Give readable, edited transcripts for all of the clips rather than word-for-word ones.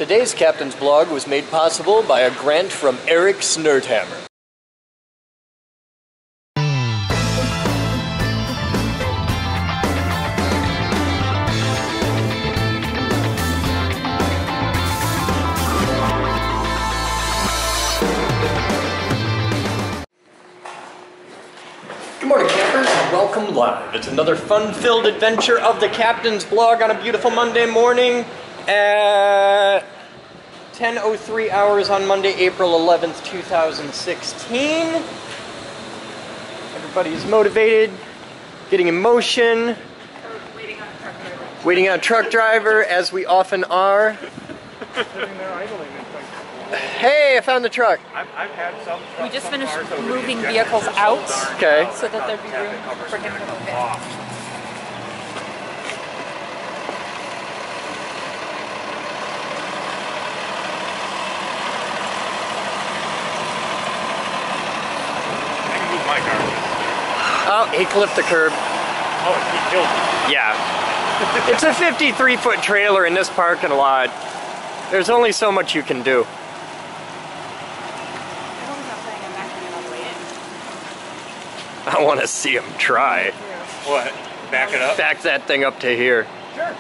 Today's Captain's Blog was made possible by a grant from Eric Snurthammer. Good morning, campers, and welcome live. It's another fun-filled adventure of the Captain's Blog on a beautiful Monday morning at 10:03 hours on Monday, April 11th, 2016. Everybody's motivated, getting in motion, waiting on a truck driver, as we often are. Sitting there idling. Hey, I found the truck. I've had some. We just finished moving vehicles out, Okay. so that there'd be room for him to move in. I can move my car. Oh, he clipped the curb. Oh, he killed me. Yeah. It's a 53-foot trailer in this parking lot. There's only so much you can do. I want to see him try. What? Back it up? Back that thing up to here. Sure.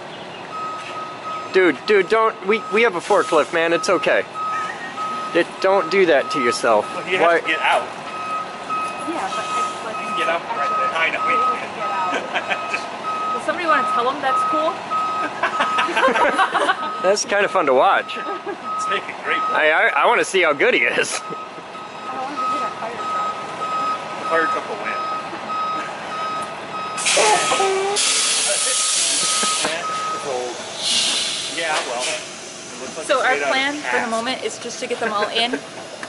Dude, don't. We have a forklift, man. It's okay. Don't do that to yourself. Well, he has to get out. Yeah, but it's like... You can get out right there. I know. Get out. Does somebody want to tell him that's cool? That's kind of fun to watch. It's making great work. I want to see how good he is. I want to hit a fire truck. The fire truck will win. Yeah, well. It looks like So it's our made out of plan for the cast. moment is just to get them all in,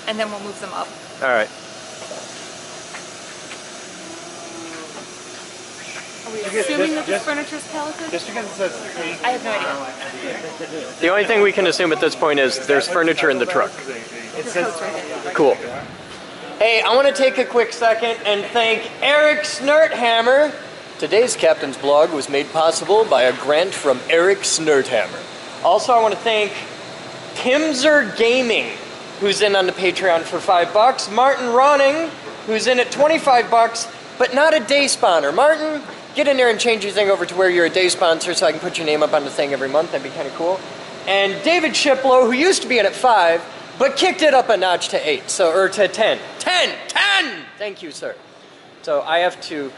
and then we'll move them up. All right. Are we assuming that this furniture is palleted? Just because it says I have no idea. The only thing we can assume at this point is there's furniture in the truck. it says Cool. Hey, I want to take a quick second and thank Eric Snurthammer. Today's Captain's Blog was made possible by a grant from Eric Snurthammer. Also, I want to thank Timzer Gaming, who's in on the Patreon for $5. Martin Ronning, who's in at $25, but not a day spawner. Martin, get in there and change your thing over to where you're a day sponsor so I can put your name up on the thing every month. That'd be kind of cool. And David Shiplow, who used to be in at 5, but kicked it up a notch to 8, or to 10. 10! Thank you, sir. So I have to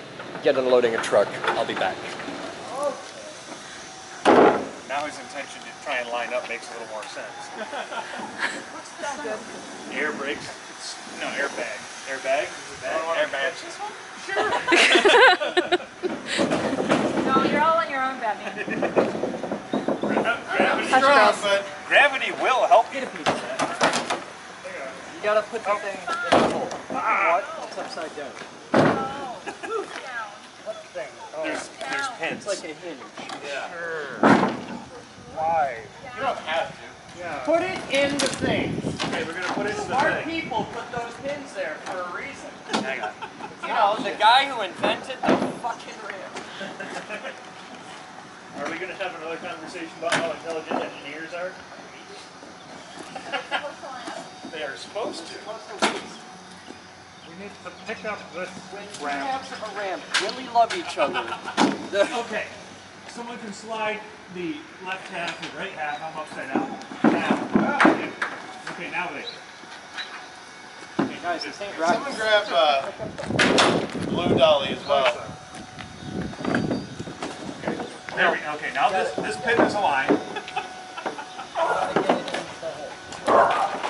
get unloading a truck. I'll be back. now his intention to try and line up makes a little more sense. Air brakes? No, airbag. Airbag? Airbag. Sure. No, you're all on your own, Batman. Gravity's Hush, strong, girls. but gravity will help you. You gotta put the thing in the hole. What? It's upside down. What thing? Oh. There's pins. It's like a hinge. Yeah. Sure. Why? You don't have to. Yeah. Put it in the thing. Okay, we're gonna put it in the Smart thing. people put those pins there for a reason. Hang on. You know, the guy who invented the fucking rim. Are we gonna have another conversation about how intelligent engineers are? They are supposed to. We need to pick up this ramp. Halves of a ramp really love each other. Okay, someone can slide the left half and right half. I'm upside down. Now. Okay, now they. Hey guys, this ain't right. Someone grab Blue Dolly as well. There we go. Okay, now this pin is aligned.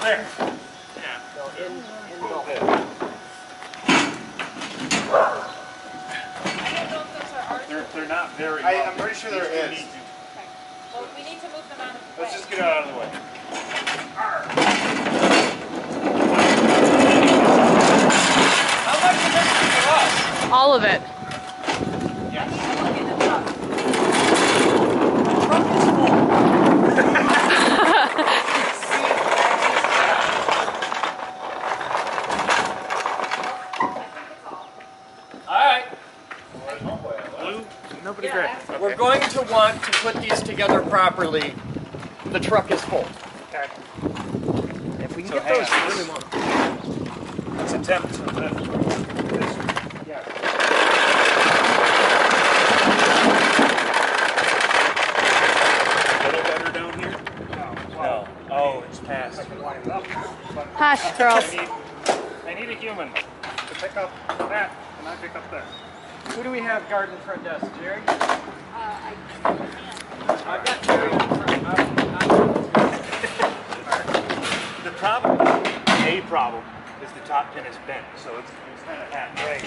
There. Yeah. In the hole. They're not very. I'm pretty sure there is. Well, we need to move them out of the way. Let's just get out of the way. How much is this for us? All of it. Yes. Alright. Blue. Nobody Yeah. grabbed it. We're going to want to put these together properly. The truck is full. Okay. If we can So get those, hang on. we really want them. Let's attempt to lift this. Yeah. A little better down here? No. Oh, it's past. I can line it up. But Hush, girls. I need a human to pick up that, and I pick up that. Who do we have guarding the front desk? Jerry? I I've got Jerry on the front. The problem, a problem, is the top pin is bent, so it's kind of halfway.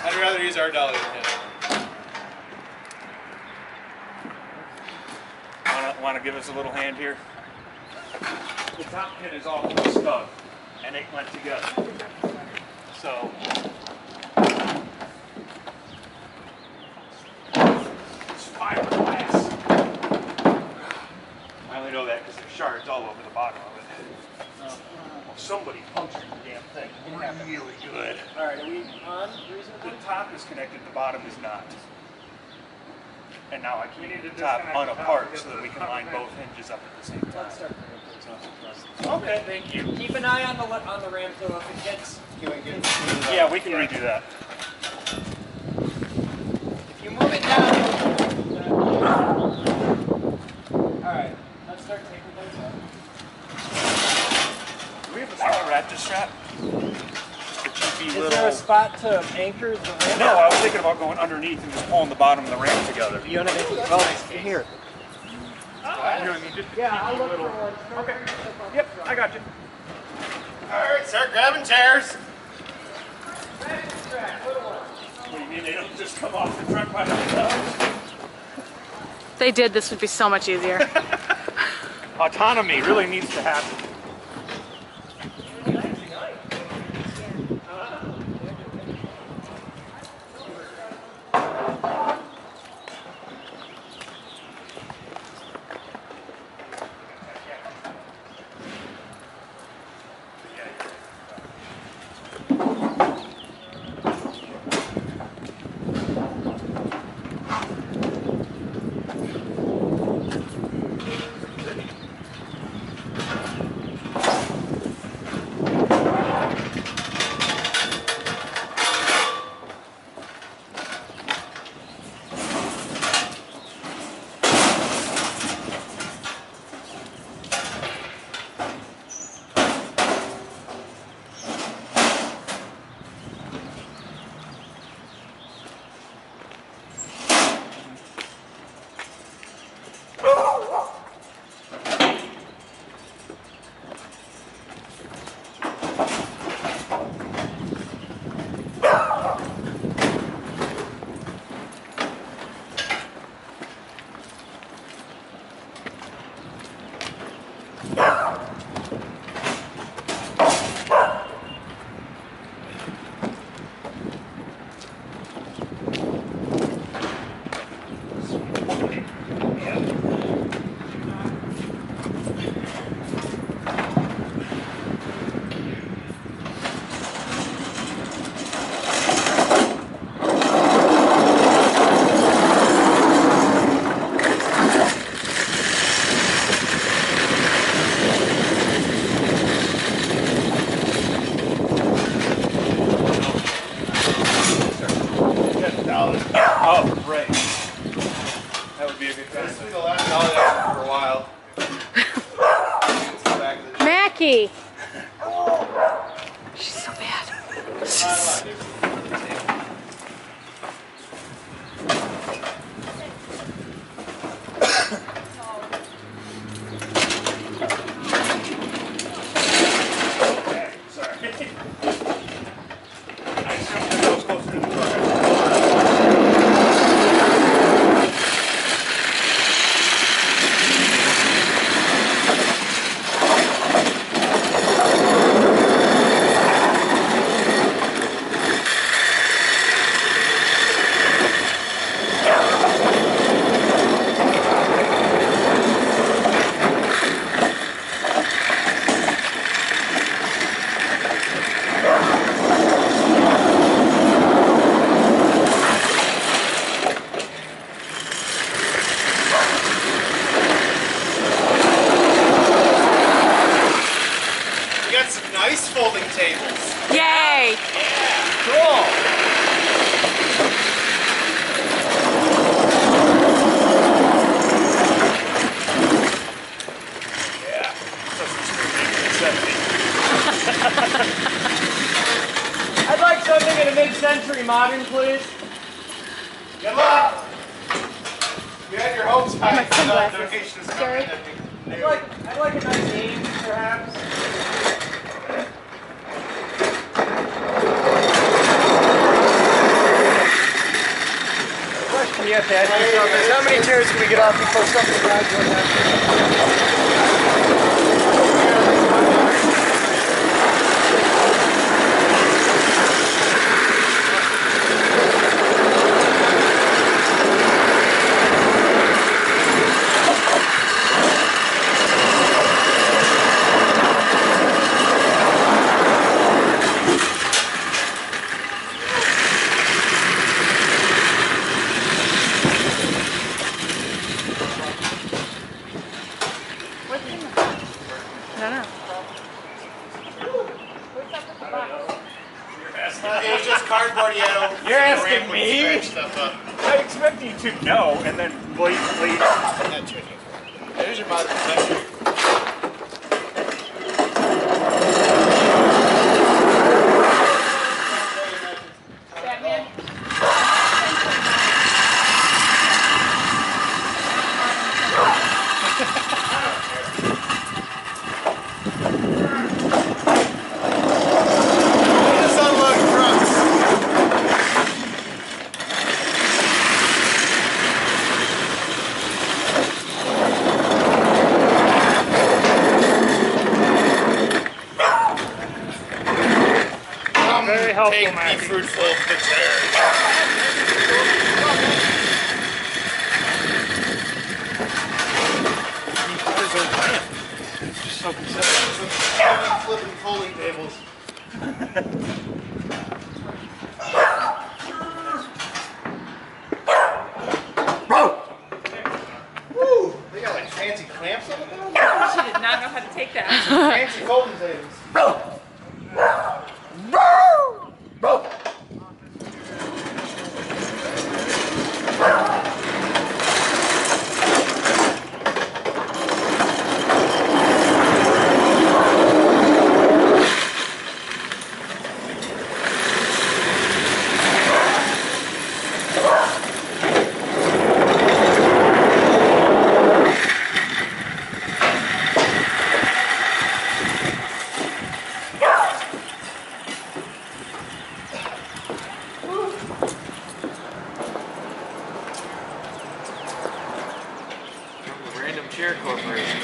I'd rather use our dolly than his. Want to give us a little hand here? The top pin is all snug, and it went together. So, it's fiberglass. I only know that because there's shards all over the bottom of it. Well, somebody punctured the damn thing. Really good. All right, are we on The reasonably? top is connected, the bottom is not. And now I can need to get the top disconnect the top unapart because so that the we can top line pin- both hinges up at the same time. Let's start bringing things off the front. Okay, thank you. Keep an eye on the ram though. If it gets, Can we get Yeah, we can redo that. if you move it down. All right, let's start taking things off. Do we have a small ratchet strap? Just a cheapy Is little... there a spot to anchor the ram? No, I was thinking about going underneath and just pulling the bottom of the ram together. You want to make it? Oh, here. You know what I mean? Just a Yeah, I'll cheapy look little... for one. Okay. Yep, I got you. Alright, start grabbing chairs. What do you mean they don't just come off the truck by themselves? they did, this would be so much easier. Autonomy really needs to happen. Oh, right. That would be a good time. This will be the last dolly action for a while. It's the back of the Mackie! She's so bad. Okay, sorry. I assumed that I was closer to the truck. tables. Yay! Cool. Yeah. That's extremely 70. I'd like something in a mid-century modern, please. Good luck. You had your hopes high. My sunglasses. Donations Scary. coming in. I'd like a nice game, perhaps. The question you have to ask yourself is how many chairs can we get off before something drives one down? What's in the box? I don't know. What's up with the box? It was just cardboard yellow. You're asking me? Stuff up. I expect you to know and then blatantly. Not chicken. There's your bottom section. Batman? Just unload trucks. Very helpful, Take the Mackie. fruitful picture. Just so considerate. Flipping folding tables. Woo! They got like fancy clamps on the bottom. She did not know how to take that. Fancy folding tables. Random Chair Corporation.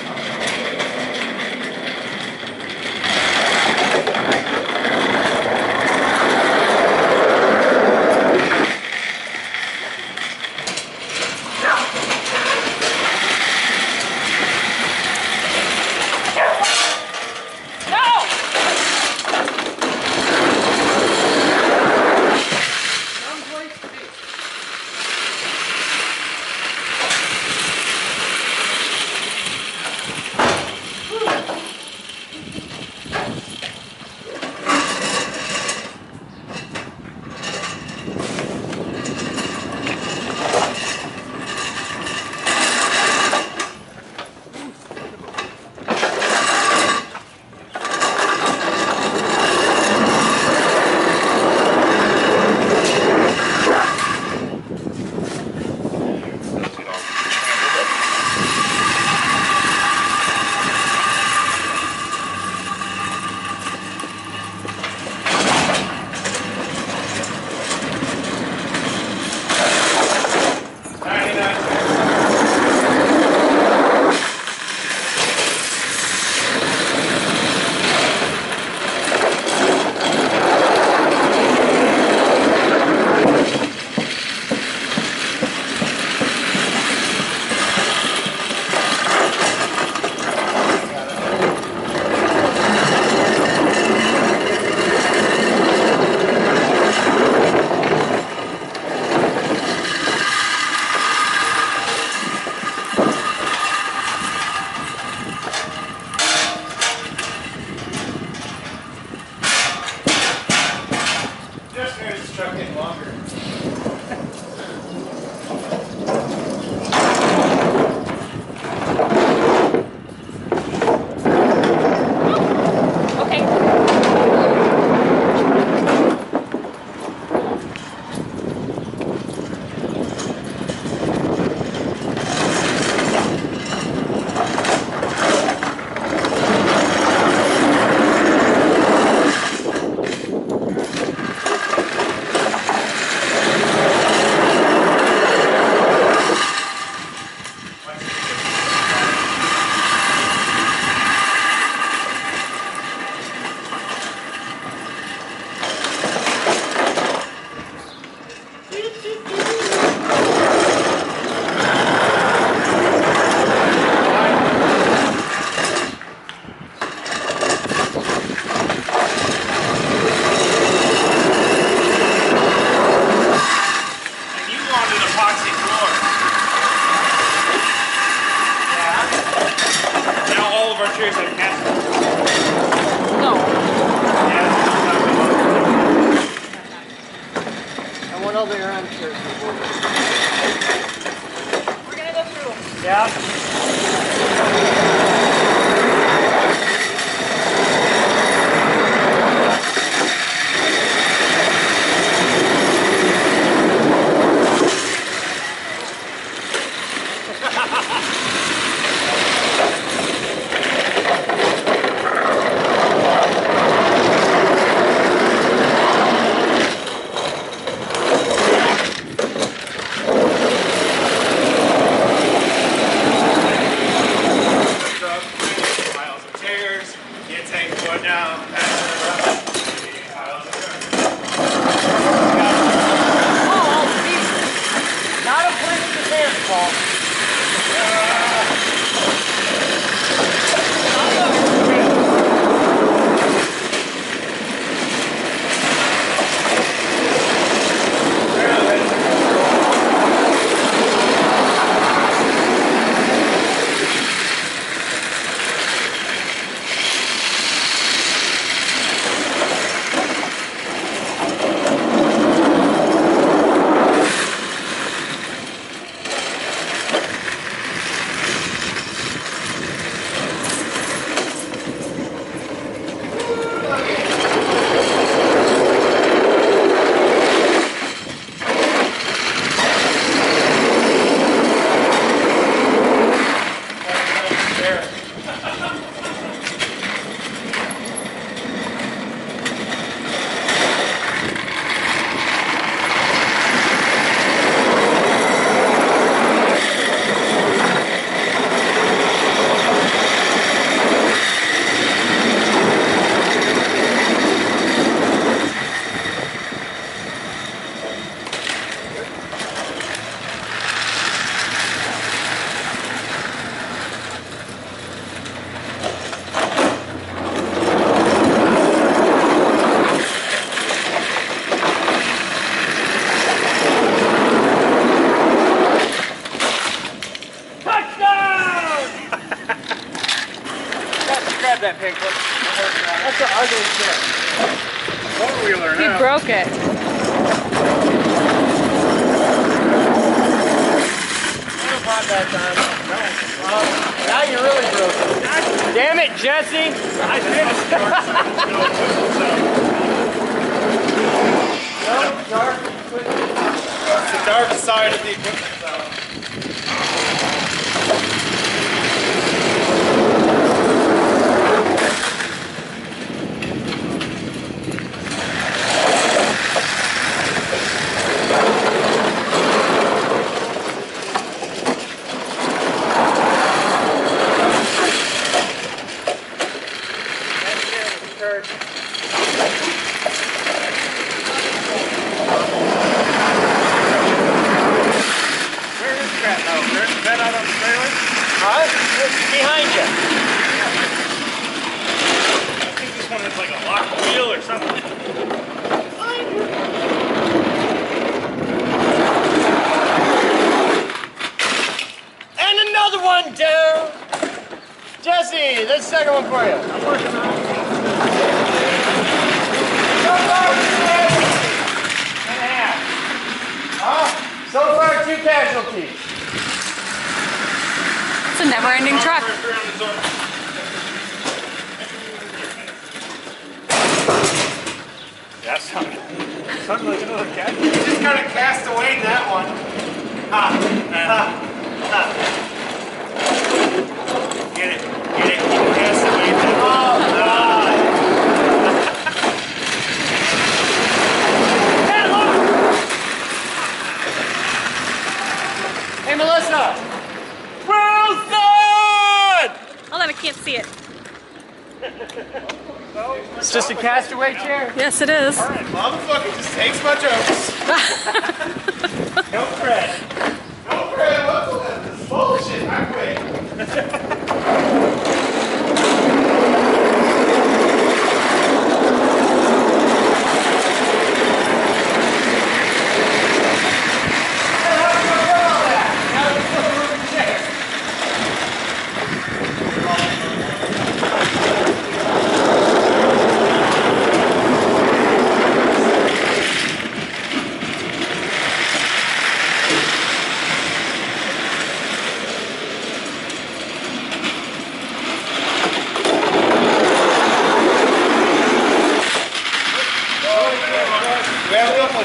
of our chairs have casters. No. Yeah, And what other armchairs? We're gonna go through. Yeah. Piles of chairs. You take one down, pass it around. Piles of chairs. Oh, Jesus. Not a place to dance, Paul. Grab that pig. That's an ugly chair. four-wheeler He now. broke it. Not that time. No. Now you really broke it. Damn it, Jesse! I finished the dark side of the building, No, dark equipment. It's the dark side of the equipment, though. Where is that now? Is that out on the trailer? Huh? It's behind you. I think this one has like a lock wheel or something. And another one down. Jesse, that's the second one for you. I'm working on it. So far, 2 casualties. It's a never-ending truck. Yeah, sounded like another cat. You just kind of cast away that one. Ha! Ha! Ha! Get it? Get it? You cast away that one. Oh, God! Hey, Melissa. Wilson! Hold on, I can't see it. It's just a castaway chair. Yes, it is. Motherfucker just takes my jokes. No Fred. No, Fred, what's this bullshit? I quit.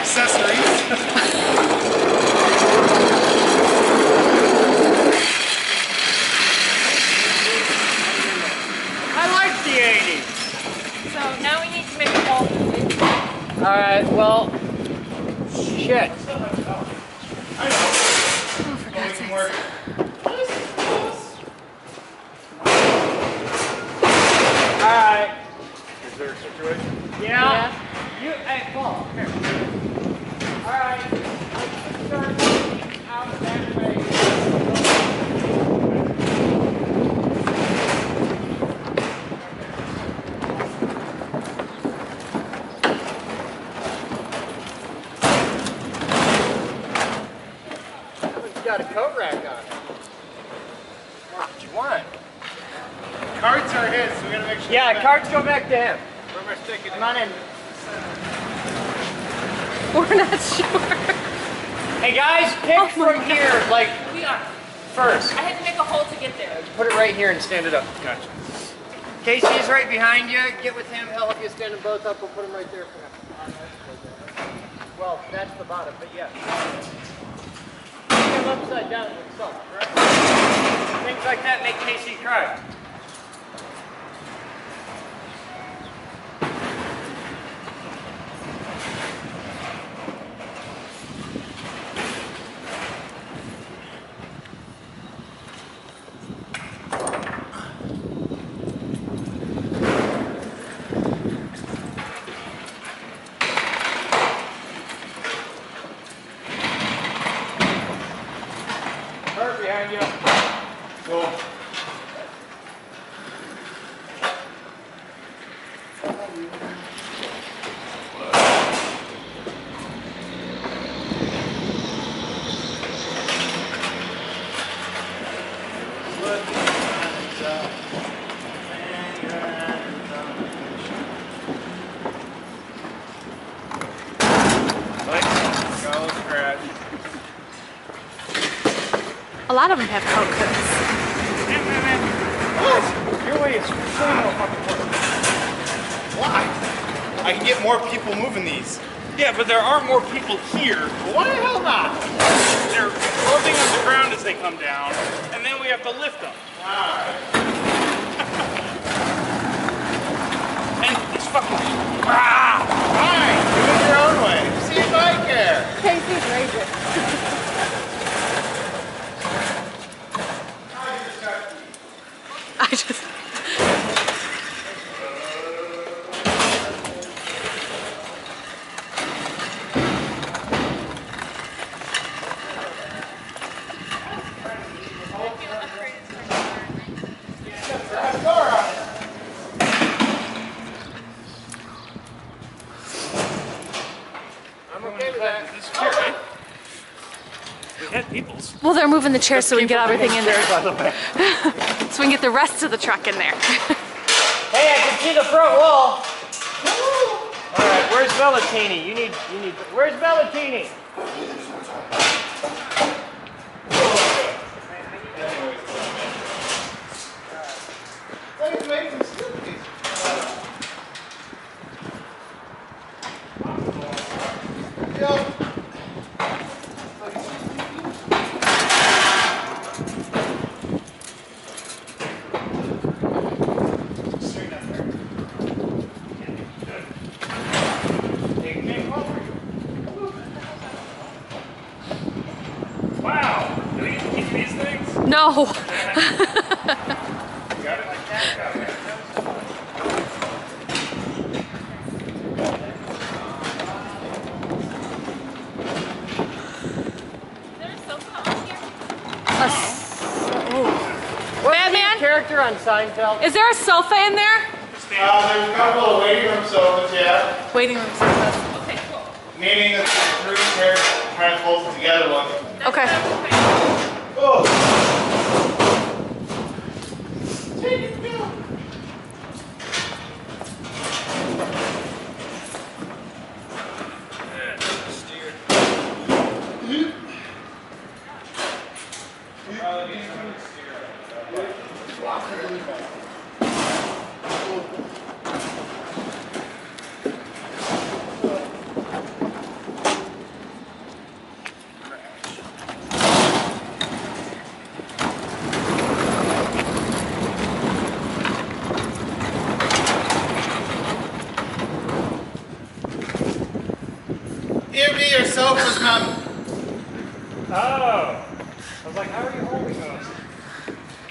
accessories. I like the 80s. So now we need to make a hole. Alright, well, shit. I know. Oh, for God's Can sakes. work. Alright. Is there a situation? Yeah. You, hey, Paul, here. Alright. Let's start out that way. Someone's got a coat rack on it. What did you want? Carts are his, so we gotta make sure. Yeah, carts go back to him. Where am I sticking Come on in. We're not sure. Hey guys, pick Oh my from here, like We are. first. I had to make a hole to get there. Put it right here and stand it up. Gotcha. Casey's right behind you. Get with him. Hell, if you stand them both up, we'll put them right there for him. Well, that's the bottom, but yeah. Put him upside down with salt, correct? Things like that make Casey cry. Kurt behind you. Cool. A lot of them have coat coats. Your way is so more fucking work. Why? I can get more people moving these. Yeah, but there are more people here. Why the hell not? They're floating on the ground as they come down, and then we have to lift them. And it's fucking. Fine, do it your own way. See if I care. Casey's raging. I just. I'm okay with that. This chair, right? We had people's. Well, they're moving the chairs so we can get everything in there. By the way. So we can get the rest of the truck in there. Hey, I can see the front wall. All right, where's Vellatini? You need. Where's Vellatini? Let's make some scoopties. Yo. Wow! Do we get to keep these things? No. Batman? Character on Seinfeld. Is there a sofa in there? There's a couple of waiting room sofas, yeah. Waiting room sofa. Okay, cool. Meaning that the 3 chairs kind of holds it together one. Okay. Oh. sofa's mounted. Oh. I was like, how are you holding those?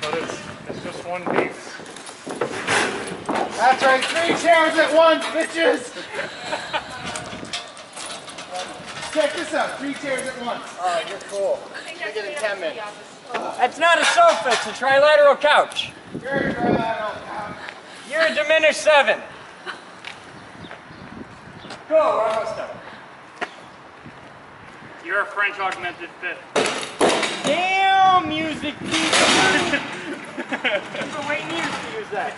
But it's just one piece. That's right, 3 chairs at once, bitches! Check this out, 3 chairs at once. Oh, you're cool. Make it in 10 minutes. That's not a sofa, it's a trilateral couch. You're a trilateral couch. You're a diminished 7. Go, we're almost done. You're a French augmented fifth. Damn, music teacher! I've been waiting years to use that.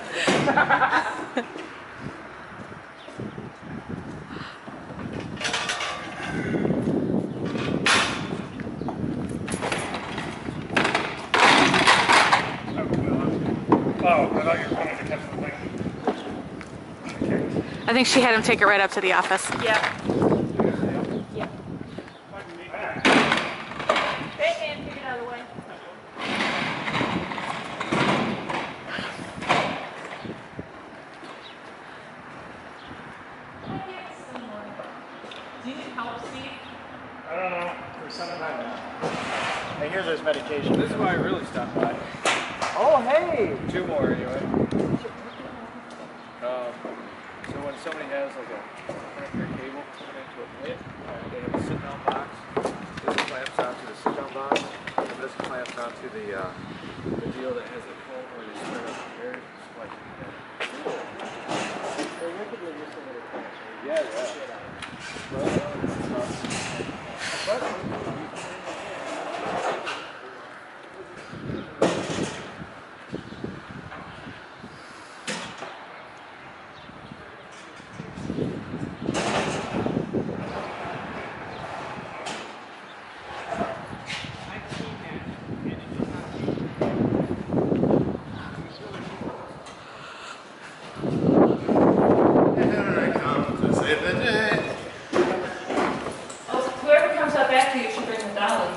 Oh, I thought you were coming to catch the thing. I think she had him take it right up to the office. Yeah. Yeah. Batman, take it out of the way. Do you need help, Steve? I don't know. For some time now. Hey, here's his medication. This is why I really stopped by. Oh, hey! 2 more anyway. So when somebody has like a connector cable coming into a pit, they have a sit-down box. This clamps onto the sit-down box, and this clamps onto the deal that has a cone where they spread out the air. It's like that. Cool. They're wickedly missing little clamps. Yeah. Whoever comes up after you should bring the dolly.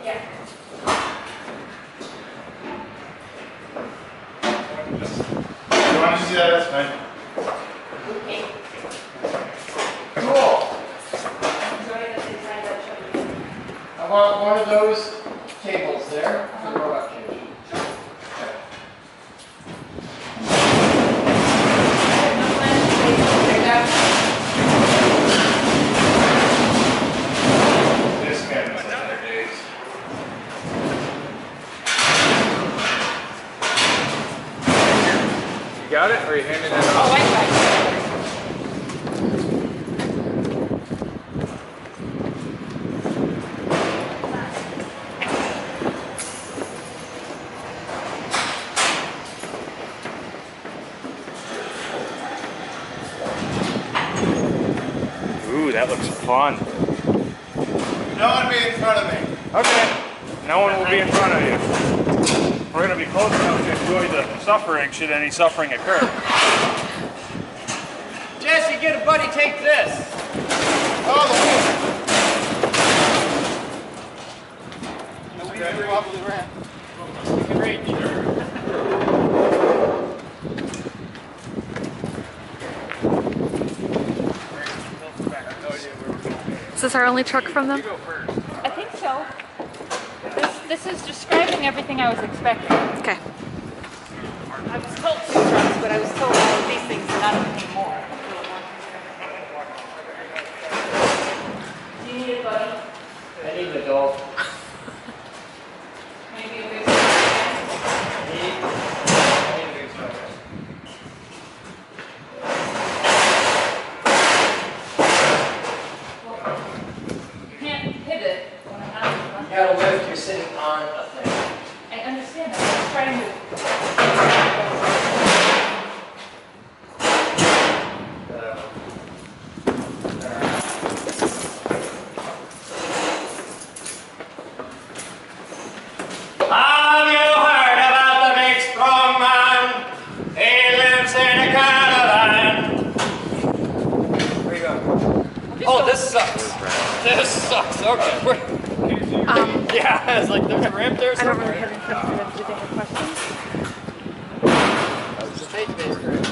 Yeah. You want to see that? That's fine. Okay. Cool. Enjoy the design that showed you. I want one of those tables there for the robot cage. Okay. No plans to take out. This man was 100 days. You got it? Or are you handing it Oh, off? I got it. Ooh, that looks fun. No one be in front of me. Okay. No one will be in front of you. We're going to be close enough to enjoy the suffering should any suffering occur. Jesse, get a buddy, take this. Oh, the Very wobbly ramp. You can reach. Is this our only truck from them? I think so. This is describing everything I was expecting. Okay. I was told 2 trucks, but I was told all of these things and not anything more. Do you need a buddy? I need an adult. Maybe a big I need a big smoker. You can't pivot when I'm not. You gotta lift, you're sitting on a thing. I understand that. I'm trying to. This sucks. Okay. Yeah, it's like there's a ramp there I don't somewhere. really have any questions for them. Do they have questions? That was just faith-based, right?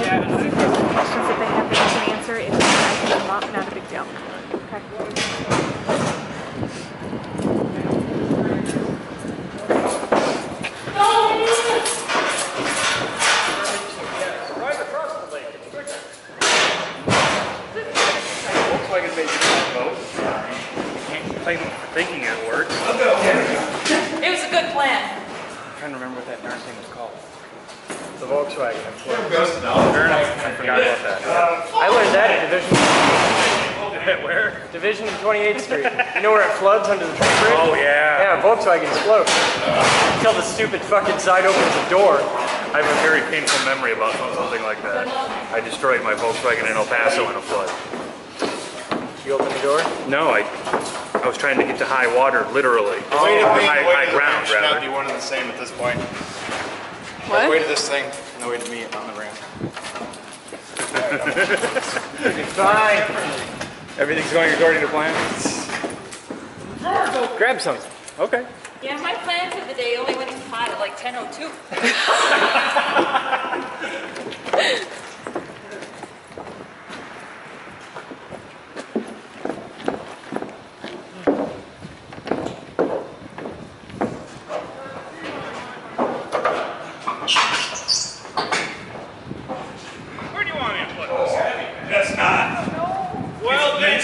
Yeah. Questions that they have that you can answer. If not, I can them up. Not a big deal. Okay. Right across the lake. It's quicker. Volkswagen made you vote. You can't complain for thinking it worked. It was a good plan. I'm trying to remember what that darn thing was called. The Volkswagen. Fair enough. I forgot about that. I learned that at Division. Where? Division and 28th Street. You know where it floods under the truck bridge? Oh, yeah. Yeah, Volkswagens float. Until the stupid fucking side opens the door. I have a very painful memory about something like that. I destroyed my Volkswagen in El Paso in a flood. You open the door? No, I was trying to get to high water, literally. Weight of me, high weight of the ground, ramp should not rather. be one and the same at this point. What? The weight of this thing, and the weight of me on the ramp. It's fine. Everything's going according to plan? Grab something. Okay. Yeah, my plan for the day only went to pot at like 10:02. Where do you want me to put this? That's not. Well, then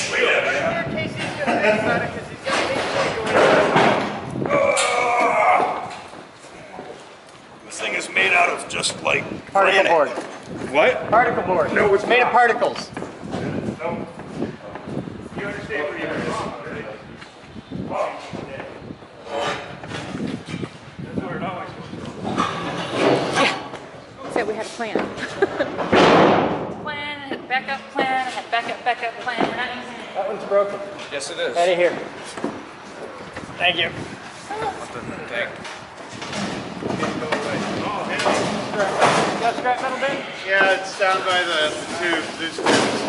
this thing is made out of just like Particle board. what? Particle board. No, it's made of not. particles. No. You understand where you're wrong, right? That's where it always goes. Said we had a plan. Plan, I had backup plan, I had backup plan. That one's broken. Yes, it is. Eddie, here. Thank you. Got a scrap metal bin? Yeah, it's down by the tube. There's tubes.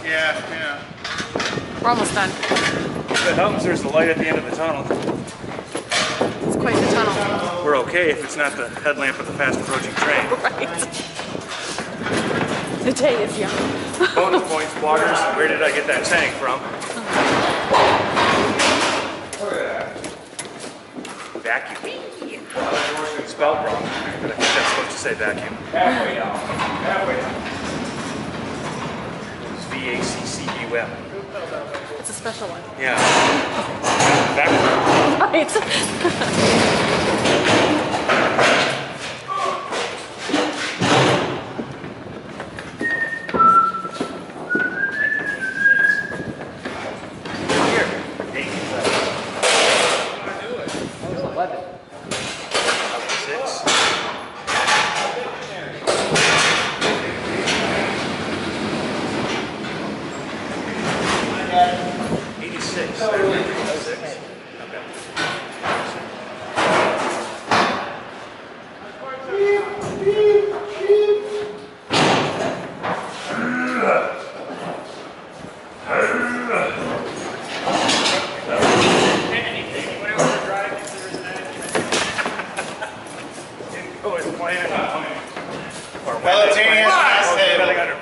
Yeah. We're almost done. If it helps, there's the light at the end of the tunnel. It's quite the tunnel. We're okay if it's not the headlamp of the fast approaching train. Right. The day is young. Bonus points, bloggers. Where did I get that saying from? Vacuum. Spelled wrong, but I think that's supposed to say vacuum. Halfway down. Halfway down. It's V-A-C-C-U-M. It's a special one. Yeah. Vacuum. Right.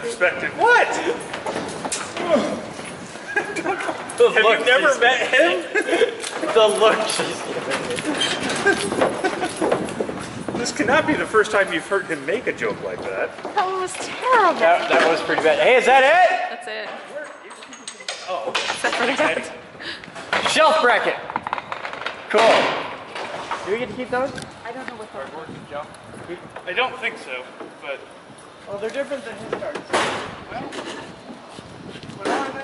Perspective. What? Have you never met him? The look she's giving. This cannot be the first time you've heard him make a joke like that. That one was terrible. That was pretty bad. Hey, is that it? That's it. Oh. Except for that. Shelf bracket. Cool. Do we get to keep those? I don't know what those are. I don't think so, but Well, they're different than his cards. What are they?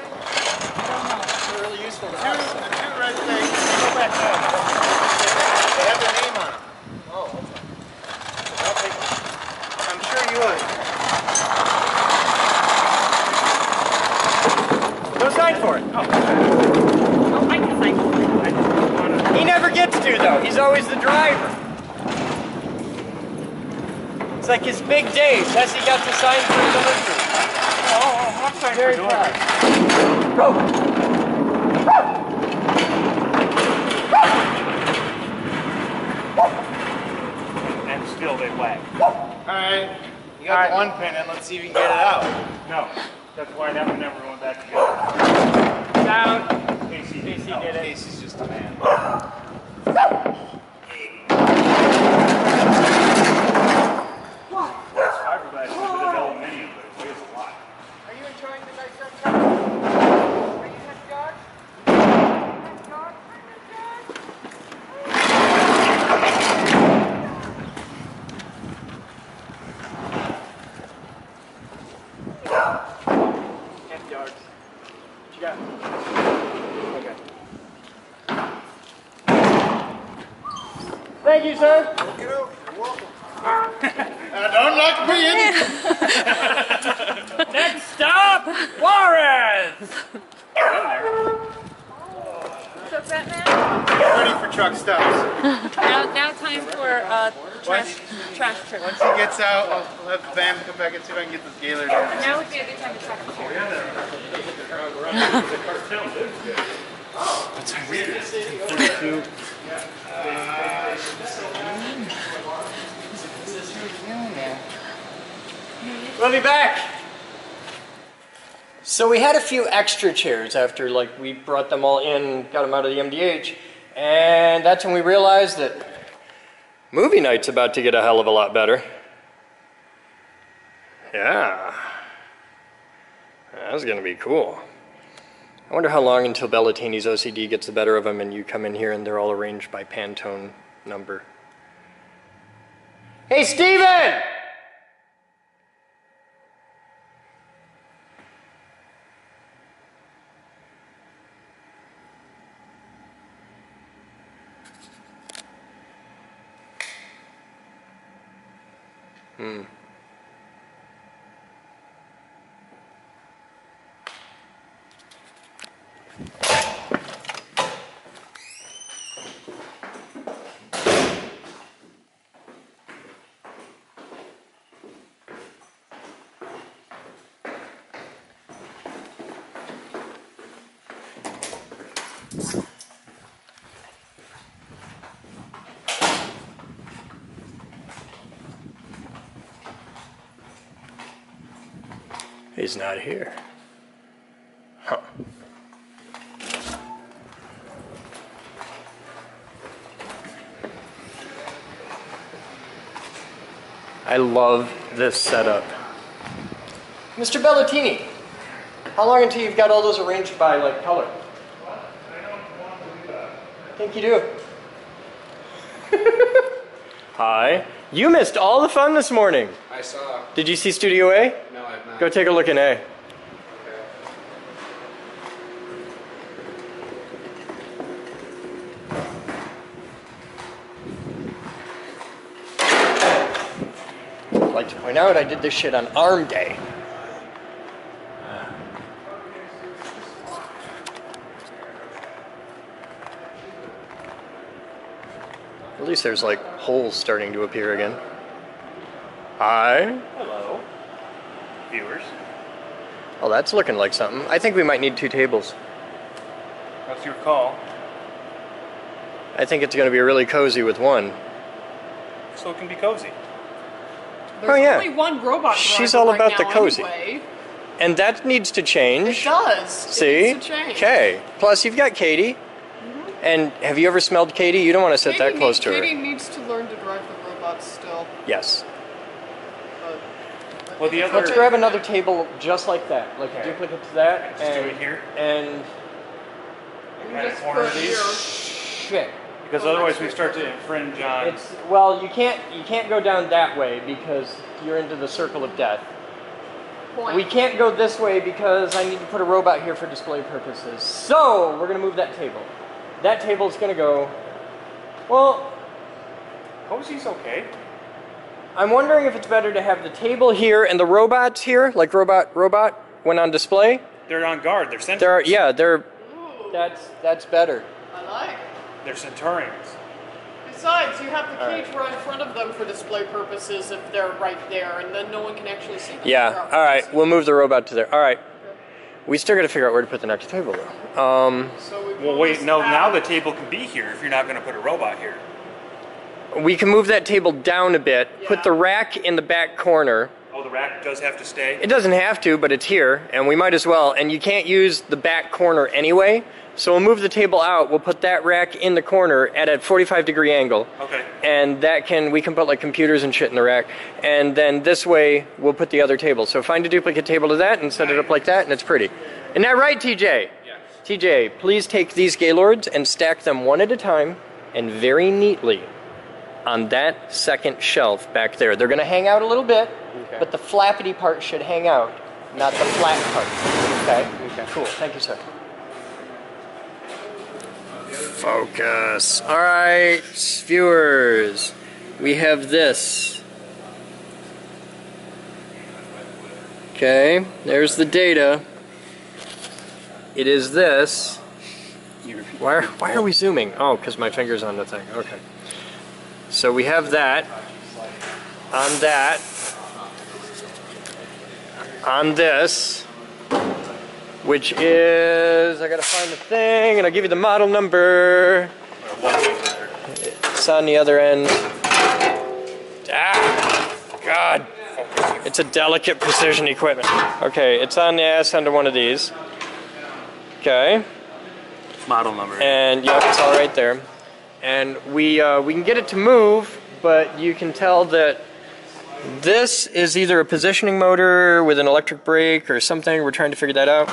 They're really useful to The us. two red things. Go back home. They have their name on them. Oh, I'll take them. I'm sure you would. go sign for it. Oh, I can sign for it. He never gets to, though. He's always the driver. It's like his big day. Tessie got to sign for delivery. Oh, I'm sorry Very for doing proud. it. Go. And still they wag. Alright, you got the one pin in, let's see if you can get it out. No, that's why that one never went back together. Down. Casey Casey no, did it. Casey's just a man. It's fiberglass with the aluminium, but it weighs a lot. Are you enjoying the nice sunshine? Are you happy, dog? Happy dog? Happy dogs. What you got? Okay. Thank you, sir. You're welcome. Don't knock me in. Next stop, Juarez! So Batman, Ready for truck stops. now time for trash trip. Once he gets out, I'll have Bam come back and see if I can get this Gaylord in. Now would be a good time to trash We'll be back. So we had a few extra chairs after we brought them all in, got them out of the MDH, and that's when we realized that movie night's about to get a hell of a lot better. Yeah. That's gonna be cool. I wonder how long until Bellatini's OCD gets the better of him and you come in here and they're all arranged by Pantone number. Hey, Steven! He's not here. Huh. I love this setup. Mr. Bellatini, how long until you've got all those arranged by color? I don't want to do that. I think you do. Hi. You missed all the fun this morning. I saw. Did you see Studio A? No, I've not. Go take a look in A. Okay. I'd like to point out I did this shit on Arm Day. At least there's holes starting to appear again. Hi. Hello, viewers. Oh, that's looking like something. I think we might need 2 tables. What's your call? I think it's going to be really cozy with one. So it can be cozy. There's Oh, yeah. only one robot She's driver all right about the now cozy. anyway. And that needs to change. It does. See? It needs to change. Okay. Plus, you've got Katie. And have you ever smelled Katie? You don't want to sit that close to her. Katie needs to learn to drive the robots still. Yes. But Well, the other. Let's grab another table just like that, like a duplicate to that. Just do it here? And we Kind of just corner put these. shit. Because otherwise we start to infringe on. It's well, you can't go down that way because you're into the circle of death. point. We can't go this way because I need to put a robot here for display purposes. So we're gonna move that table. That table's gonna go. Well, Cozy's okay. I'm wondering if it's better to have the table here and the robots here, like robot when on display. They're on guard. They're Centaurs. They're Ooh, that's better. I like. They're Centaurians. Is Besides, you have the cage right in front of them for display purposes if they're right there, and then no one can actually see them. Yeah, all right, we'll move the robot to there. All right. We still got to figure out where to put the next table, though. Well, wait, no, now the table can be here if you're not going to put a robot here. We can move that table down a bit, put the rack in the back corner. Oh, the rack does have to stay? It doesn't have to, but it's here, and we might as well. And you can't use the back corner anyway, so we'll move the table out. We'll put that rack in the corner at a 45-degree angle. Okay. And we can put like computers and shit in the rack. And then this way, we'll put the other table. So find a duplicate table of that and set it up like that, and it's pretty. Isn't that right, TJ? Yes. TJ, please take these Gaylords and stack them one at a time and very neatly on that second shelf back there. They're going to hang out a little bit, but the flappity part should hang out, not the flat part. Okay? Cool. Thank you, sir. Focus. All right, viewers. We have this. Okay, there's the data. It is this. Why are we zooming? Oh, because my finger's on the thing. Okay. So we have that, on this, which is, I gotta find the thing, and I'll give you the model number. It's on the other end. Ah, God. It's a delicate precision equipment. Okay, it's on the ass end of one of these. Okay. Model number. And yep, it's all right there. And we can get it to move, but you can tell that this is either a positioning motor with an electric brake or something. We're trying to figure that out.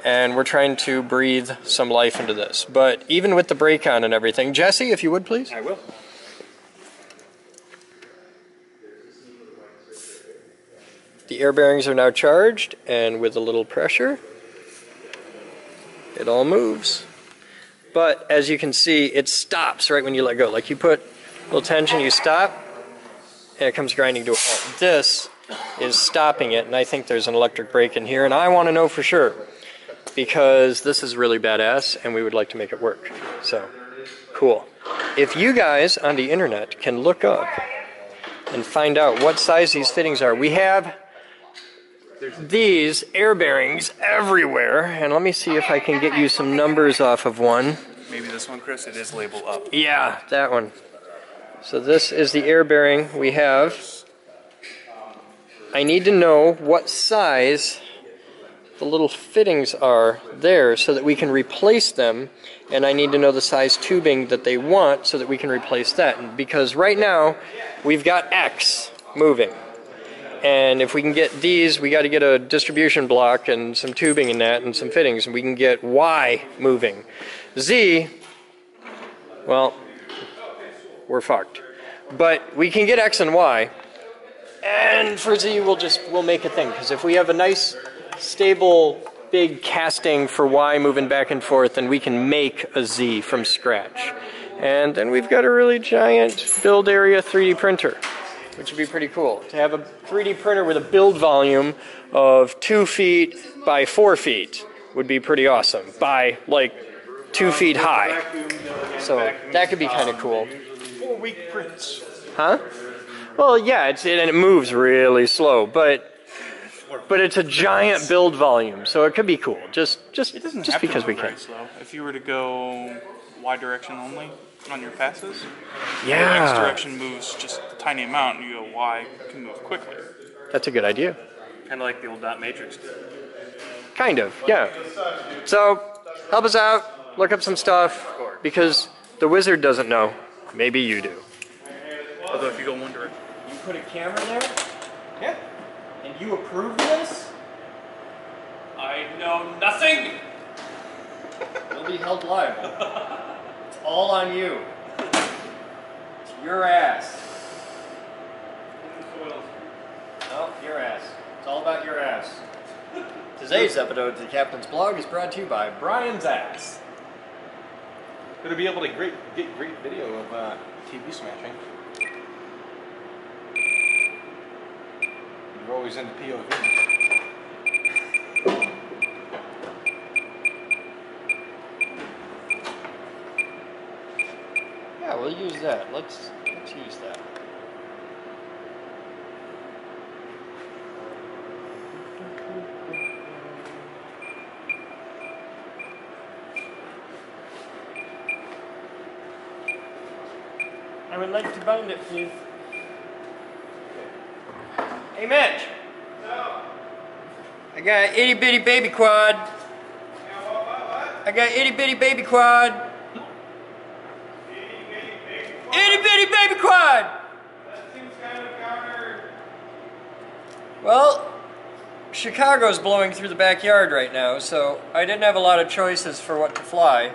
And we're trying to breathe some life into this. But even with the brake on and everything, Jesse, if you would please. I will. The air bearings are now charged, and with a little pressure, it all moves. But as you can see, it stops right when you let go. Like you put a little tension, you stop, and it comes grinding to a halt. This is stopping it, and I think there's an electric brake in here, and I want to know for sure, because this is really badass, and we would like to make it work. So, cool. If you guys on the internet can look up and find out what size these fittings are, we have these air bearings everywhere, and let me see if I can get you some numbers off of one. Maybe this one, Chris, it is labeled up. Yeah, that one. So this is the air bearing we have. I need to know what size the little fittings are there so that we can replace them, and I need to know the size tubing that they want so that we can replace that. Because right now we've got X moving. And if we can get these, we got to get a distribution block and some tubing in that and some fittings, and we can get Y moving. Z, well, we're fucked. But we can get X and Y, and for Z we'll make a thing. Because if we have a nice, stable, big casting for Y moving back and forth, then we can make a Z from scratch. And then we've got a really giant build area 3D printer, which would be pretty cool. To have a 3D printer with a build volume of 2 feet by 4 feet would be pretty awesome, by like 2 feet high. So that could be kind of cool. 4-week prints. Huh? Well, yeah, and it moves really slow, but it's a giant build volume, so it could be cool. Just because we can. Slow. If you were to go Y direction only on your passes, yeah, the X direction moves just a tiny amount, and you go Y can move quickly. That's a good idea. Kind of like the old dot matrix did. Kind of, yeah. So help us out, look up some stuff, because the wizard doesn't know. Maybe you do. Although if you go one direction. You put a camera there? Yeah. And you approve this? I know nothing! You'll be held liable. It's all on you. It's your ass. No, your ass. It's all about your ass. Today's episode of the Captain's Blog is brought to you by Brian's ass. Gonna be able to get great video of TV smashing. You're always in the POV. Yeah, Yeah, we'll use that. Let's use that. I would like to bind it, please. Hey, Mitch. No. I got an itty bitty baby quad. What? I got itty bitty baby quad. Itty bitty baby quad. That seems kind of counter. Well, Chicago's blowing through the backyard right now, so I didn't have a lot of choices for what to fly.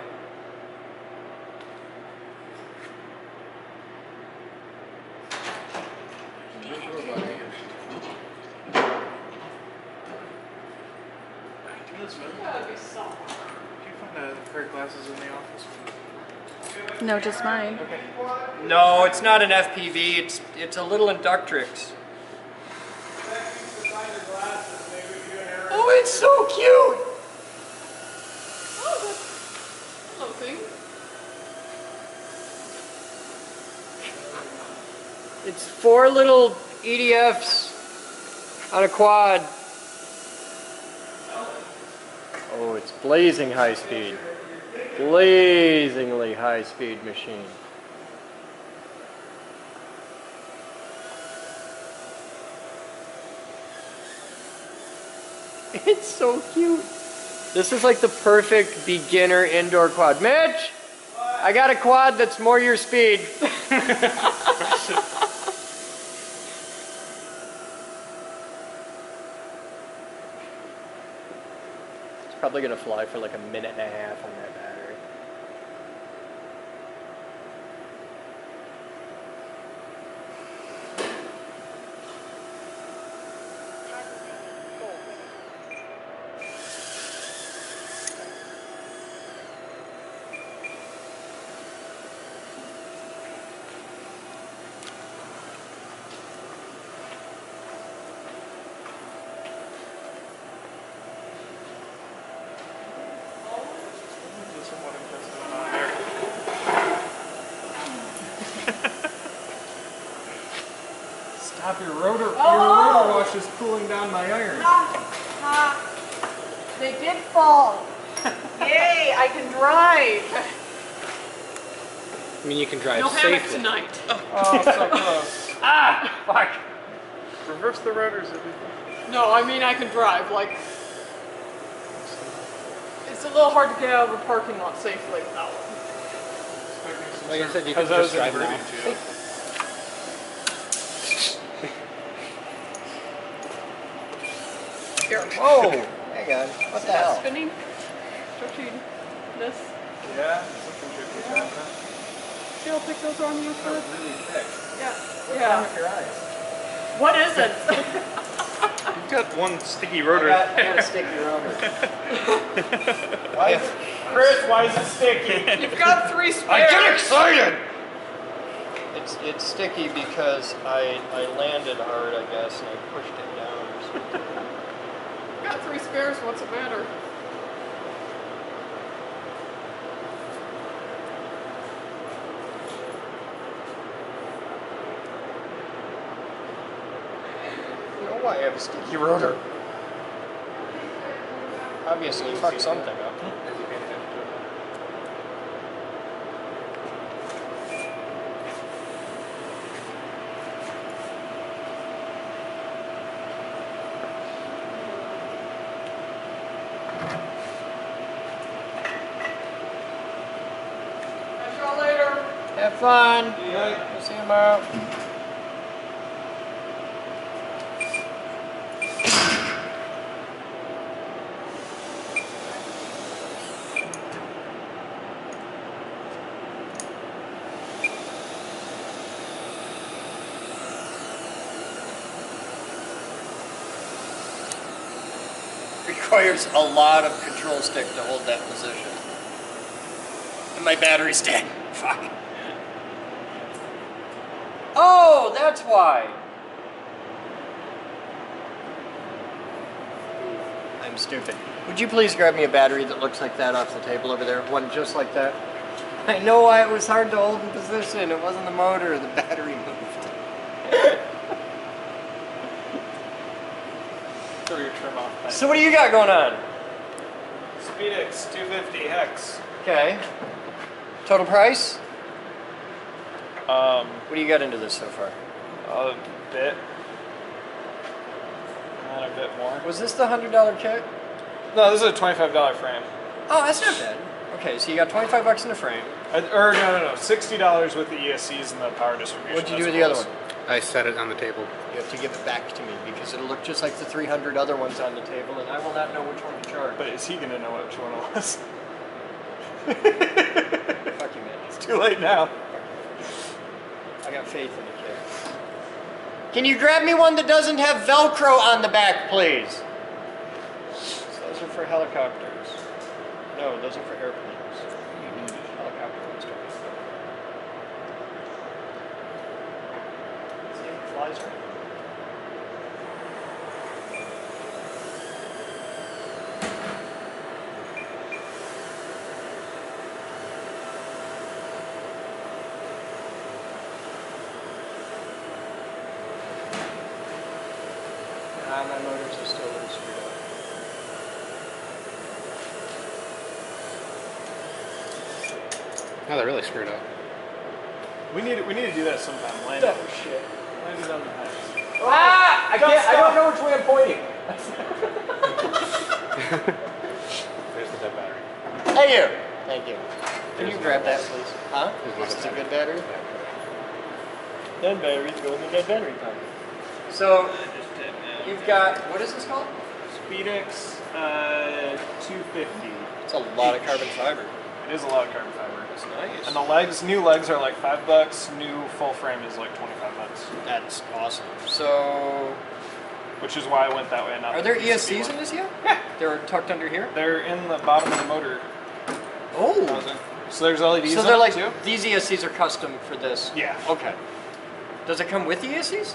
Gotta be somewhere. Did you find a pair of glasses in the office? No, just mine. No, it's not an FPV. It's a little Inductrix. Oh, it's so cute. Oh, that's hello thing. It's 4 little EDFs on a quad. Oh, it's blazing high speed. Blazingly high speed machine. It's so cute. This is like the perfect beginner indoor quad. Mitch, I got a quad that's more your speed. It's probably gonna fly for like a minute and a half on that battery. Somewhat impressive amount there. Stop your rotor. Your rotor wash is cooling down my iron. They did fall. Yay, I can drive. I mean, you can drive No hammock safely. tonight. Oh, so close. Ah, fuck. Reverse the rotors. Everything. No, I mean I can drive. Like, it's a little hard to get out of a parking lot safely without one. Like I said, you can Because I was just drive inverted now. too. Here. Whoa! Hang on. What the hell? Spinning. Touching this. Yeah, something tricky happening. See how thick those are on your foot? Really thick. Yeah. What's wrong Yeah. with your eyes? What is it? You've got one sticky I rotor. got a sticky rotor. Why is it, Chris, why is it sticky? You've got 3 spares. I get excited! It's sticky because I landed hard, I guess, and I pushed it down or something. You've got 3 spares. What's the matter? You know why I have a sticky rotor? Obviously, fuck something up. Catch y'all later. Have fun. We'll see you tomorrow. Requires a lot of control stick to hold that position. And my battery's dead. Fuck. Oh, that's why. I'm stupid. Would you please grab me a battery that looks like that off the table over there? One just like that. I know why it was hard to hold in position. It wasn't the motor, the battery moved. Throw your trim off. So what do you got going on? Speedix 250 hex. Okay. Total price? Um, What do you got into this so far? a bit. And a bit more. Was this the $100 kit? No, this is a $25 frame. Oh, that's not bad. Okay, so you got 25 bucks in the frame. Or no, $60 with the ESCs and the power distribution. What'd you do That's with the other close. one? I set it on the table. You have to give it back to me because it'll look just like the 300 other ones on the table, and I will not know which one to charge. But is he gonna know which one it was? Fuck you, man. It's too late now. I got faith in the kid. Can you grab me one that doesn't have Velcro on the back, please? So those are for helicopters. No, those are for airplanes. Helicopter ones don't have Velcro. See, it flies right. My motors are still a little screwed up. No, they're really screwed up. We need to do that sometime. Land it. Oh shit. Land it on the hex. Ah! I don't know which way I'm pointing. There's the dead battery. Hey you! Thank you. Can you grab that, please? Huh? There's Is this a another good battery? Dead batteries go in the dead battery pocket. So, you've got, what is this called? Speedix 250. It's a lot of carbon fiber. It is a lot of carbon fiber. That's nice. And the legs, new legs are like $5. New full frame is like $25. That's awesome. So, Which is why I went that way. Not are the there PCB ESCs one. in this yet? Yeah. They're tucked under here? They're in the bottom of the motor. Oh! So there's LEDs So in they're it like, too? these ESCs are custom for this? Yeah. Okay. Does it come with ESCs?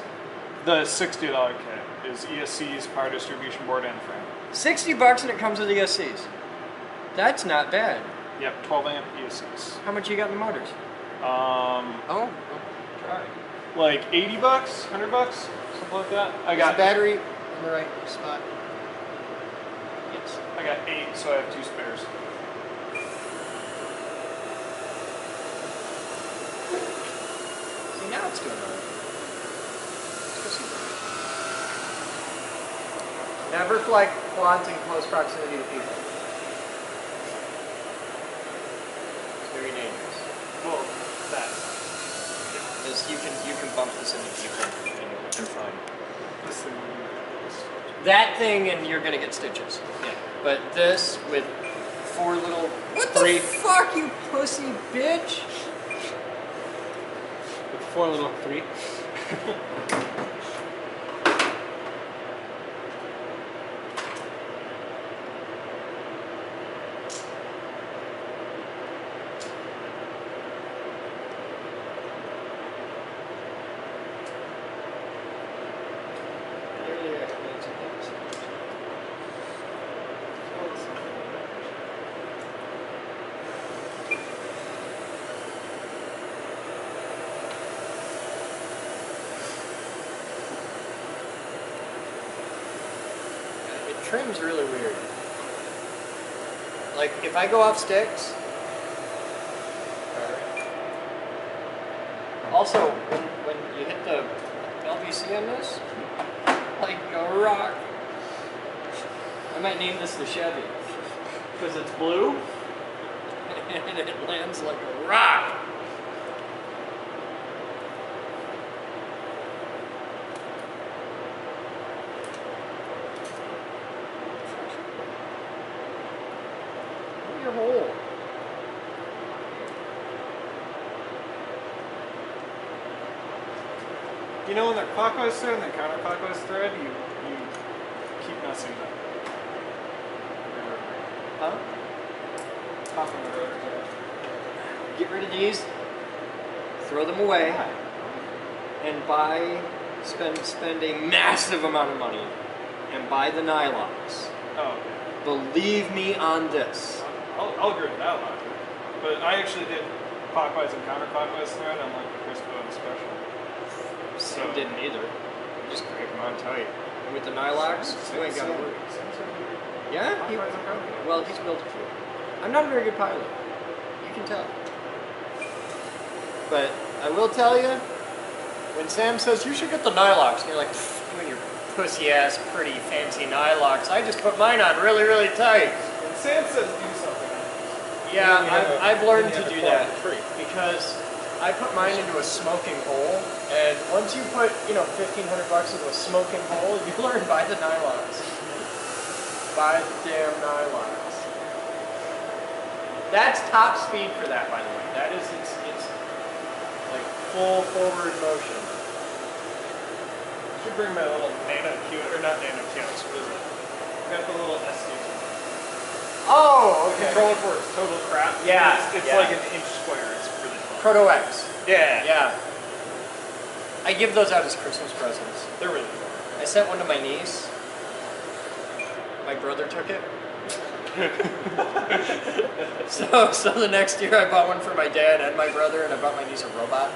The $60 kit is ESCs, power distribution board, and frame. $60 and it comes with ESCs. That's not bad. Yep, 12 amp ESCs. How much you got in the motors? Oh, Try. like $80, $100, something like that. I Is got the battery in the right spot? Yes. I got 8, so I have 2 spares. See, now it's doing all right. Let's go see that. Never fly quads in close proximity to people. It's very dangerous. Well, that. Because you can bump this into people and you're fine. This thing. That thing and you're gonna get stitches. Yeah. But this with 4 little... What the fuck, you pussy bitch? With 4 little 3. It trims really weird. Like, if I go off sticks... Also, when you hit the LVC on this, like a rock. I might name this the Chevy. Because it's blue, and it lands like a rock. Your hole. You know, when they're clockwise thread and they're counterclockwise thread, you keep messing up. Huh? Popping the rotors out. Get rid of these, throw them away, and spend a massive amount of money and buy the nylons. Oh, okay. Believe me on this. I'll agree with that one. But I actually did clockwise and counterclockwise thread, unlike the crisp Boden special. Sam didn't either. You just crank them on tight. And with the Nylox, you ain't got to worry. Yeah? Well, he's built a few. I'm not a very good pilot. You can tell. But I will tell you, when Sam says, you should get the Nylox, and you're like, you and your pussy-ass, pretty, fancy Nylox, I just put mine on really, really tight. When Sam says do something, Yeah, I've learned to do that because I put mine into a smoking hole, and once you put, $1,500 into a smoking hole, you learn by the Nylox. Buy the damn Nylox. That's top speed for that, by the way. That is, it's like full forward motion. I should bring my little nano Q, or not nano Q, what is it? I got the little SD. Oh, okay. Controller for total crap. Yeah, It's yeah. like an inch square. It's really fun. Proto X. Yeah. Yeah. I give those out as Christmas presents. They're really fun. I sent one to my niece. My brother took it. so the next year I bought one for my dad and my brother, and I bought my niece a robot.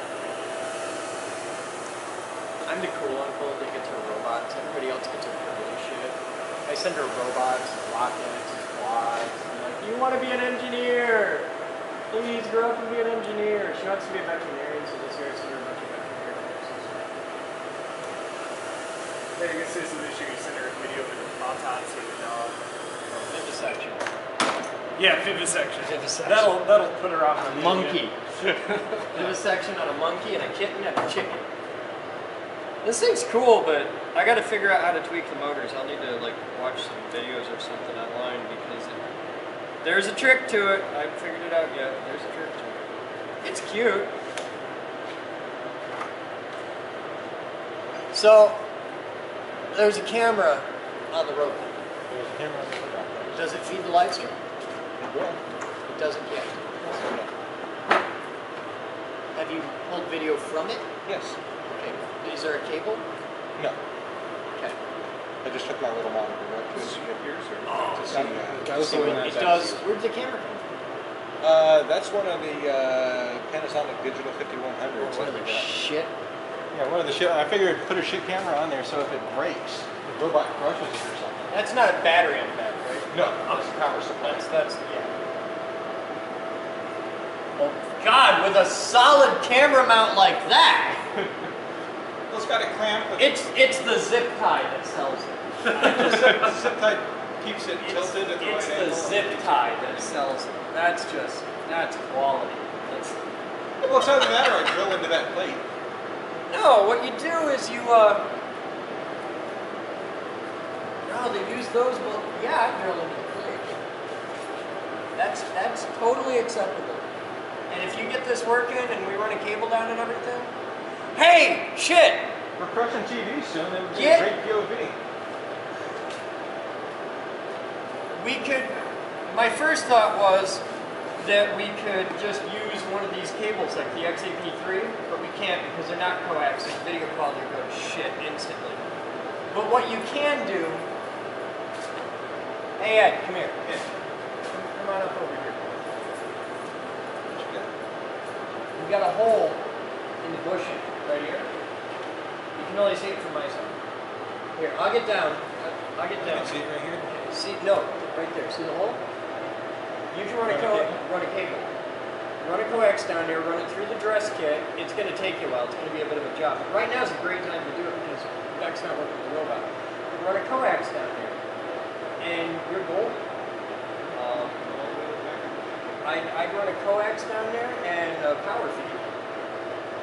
I'm the cool uncle that gets her robots. Everybody else gets her friendly shit. I send her robots, rockets, quads. I'm like, you want to be an engineer? Please grow up and be an engineer. She wants to be a veterinarian, so this year I sent her a bunch of veterinary courses. Yeah, you can say so this year you send her a video of an autopsy of a dog. Vivisection. Yeah, vivisection. Vivisection. That'll put her off on Monkey. Vivisection on a monkey and a kitten and a chicken. This thing's cool, but I got to figure out how to tweak the motors. I'll need to watch some videos or something online because there's a trick to it. I haven't figured it out yet. There's a trick to it. It's cute. So there's a camera on the rope. There's a camera on the road. Does it feed the live stream? It will. It doesn't yet. Have you pulled video from it? Yes. Okay. Is there a cable? No. Okay. I just took my little monitor up to see up yours or to see. So it does. Where'd the camera come from? That's one of the Panasonic Digital 5100s. One of the shit. Yeah, one of the shit. I figured I'd put a shit camera on there so if it breaks, the robot crushes it or something. That's not a battery on the back, right? No, it's a power supply. That's yeah. Oh God, with a solid camera mount like that, It's got a clamp. With it's the zip tie that sells it. the zip tie keeps it tilted at the It's right the angle. zip tie that sells it. That's quality. That's Well, it's either that or I drill into that plate. no. What you do is you no, they use those. Well, yeah, I drill into the plate. That's totally acceptable. And if you get this working and we run a cable down and everything, hey, shit! We're crushing TV soon. It would be Yeah. a great POV. We could. My first thought was that we could just use one of these cables like the XAP3, but we can't because they're not coax and video quality will go to shit instantly. But what you can do. Hey Ed, come here. Come on up over here. What you got? We got a hole in the bushing right here. You can only see it from my side. Here, I'll get down. I'll get You down. can see it right here. See, no, right there. See the hole? You can run a cable. Run a coax down there, run it through the dress kit. It's going to take you a while. It's going to be a bit of a job. But right now is a great time to do it because Beck's not working with the robot. Run a coax down there, and you're golden. I'd run a coax down there and a power feed,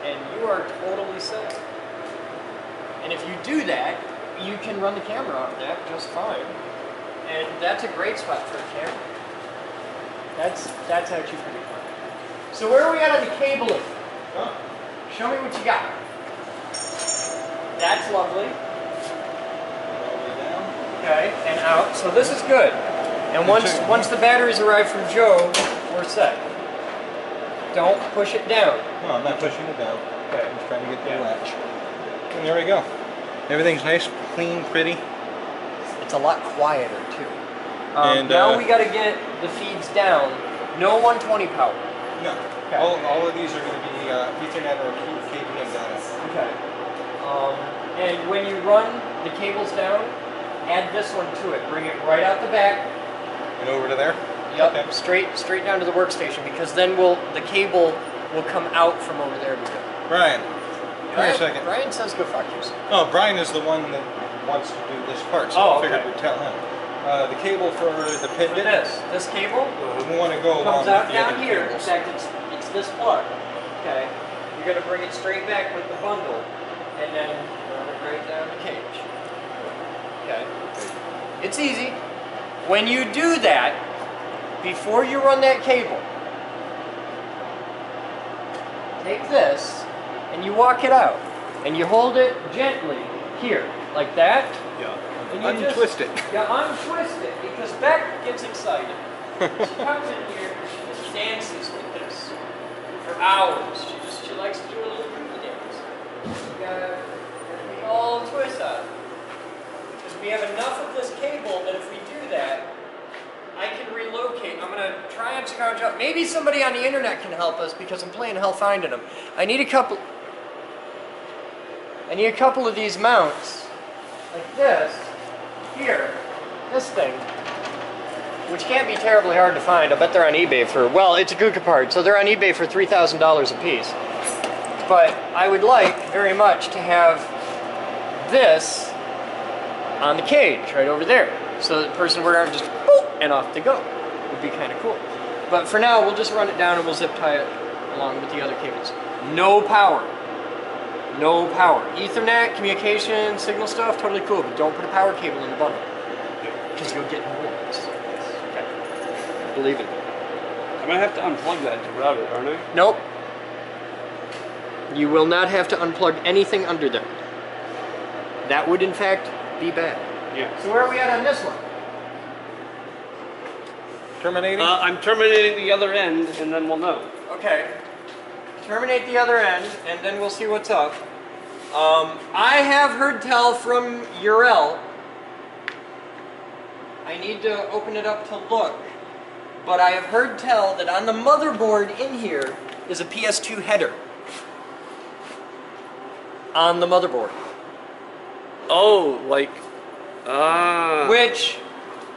and you are totally set. And if you do that, you can run the camera off that just fine. And that's a great spot for a camera. That's actually pretty fun. So where are we at on the cabling? Huh? Show me what you got. That's lovely. All the way down. Okay, and out. So this is good. And once the batteries arrive from Joe, we're set. Don't push it down. No, I'm not pushing it down. Okay. I'm just trying to get the latch. And there we go. Everything's nice, clean, pretty. It's a lot quieter too. And, now we got to get the feeds down. No 120 power. No. Okay. All of these are going to be Ethernet or KVM data. Okay. And when you run the cables down, add this one to it. Bring it right out the back. And over to there? Yep. Okay. Straight down to the workstation, because then the cable will come out from over there. Brian, come here a second. Brian says go fuck yourself. No, Brian is the one that wants to do this part, so I figured we'd tell him. The cable for the pit bit. This cable We want to go along comes with out the down other here. In cables. fact, it's this plug. Okay. You're gonna bring it straight back with the bundle, and then run it right down the cage. Okay. It's easy. When you do that, before you run that cable, take this and you walk it out, and you hold it gently here, like that. Yeah. And you untwist it. Yeah, untwist it, because Beck gets excited. She comes in here and she just dances with this for hours. She likes to do a little groovy dance. You gotta make all twist out of it. Because we have enough of this cable that if we do that, I can relocate. I'm gonna try and scrounge up. Maybe somebody on the internet can help us, because I'm playing hell finding them. I need a couple of these mounts, like this. Here, this thing, which can't be terribly hard to find. I bet they're on eBay for, well, it's a Gucci part, so they're on eBay for $3,000 a piece. But I would like very much to have this on the cage right over there, so the person would just boop, and off they go. It would be kind of cool. But for now, we'll just run it down and we'll zip tie it along with the other cables. No power. No power. Ethernet, communication, signal stuff, totally cool, but don't put a power cable in the bundle, because you'll get noise. Okay. Believe it. I'm gonna have to unplug that to route it, aren't I? Nope. You will not have to unplug anything under there. That would, in fact, be bad. Yeah. So where are we at on this one? Terminating? I'm terminating the other end, and then we'll know. Okay. Terminate the other end, and then we'll see what's up. I have heard tell from Urel. I need to open it up to look. But I have heard tell that on the motherboard in here is a PS2 header. On the motherboard. Oh, like... Which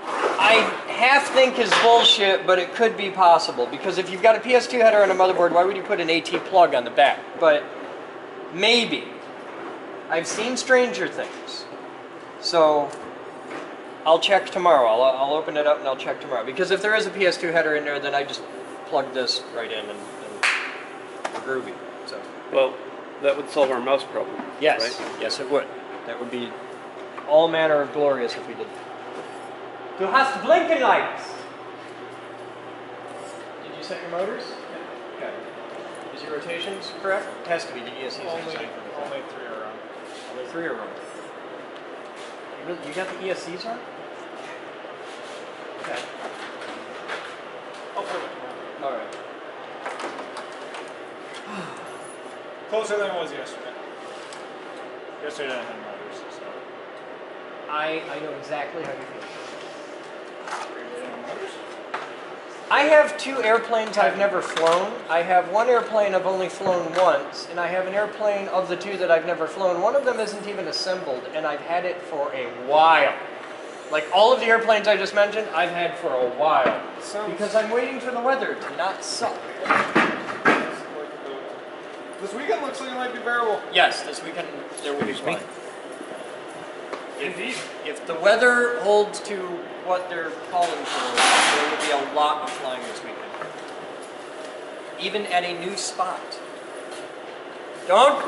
I half think is bullshit, but it could be possible. Because if you've got a PS2 header on a motherboard, why would you put an AT plug on the back? But maybe. I've seen stranger things. So I'll check tomorrow. I'll open it up and I'll check tomorrow. Because if there is a PS2 header in there, then I just plug this right in and we're groovy. So. Well, that would solve our mouse problem. Yes. Right? Yes, it would. That would be all manner of glorious if we did. Du hast blinken lights. Did you set your motors? Yeah. Okay. Is your rotations correct? It has to be. The ESC Only 3 are on. Only 3 are wrong. You got the ESCs on? Okay. I'll prove it tomorrow. All right. Closer than it was yesterday. Yesterday I had motors, so. I know exactly how you feel. I have 2 airplanes I've never flown. I have 1 airplane I've only flown once, and I have an airplane of the 2 that I've never flown. One of them isn't even assembled, and I've had it for a while. Like all of the airplanes I just mentioned, I've had for a while. Because I'm waiting for the weather to not suck. This weekend looks like it might be bearable. Yes, this weekend there will be fun. Indeed. If the weather holds to what they're calling for, there will be a lot of flying this weekend. Even at a new spot. Don't!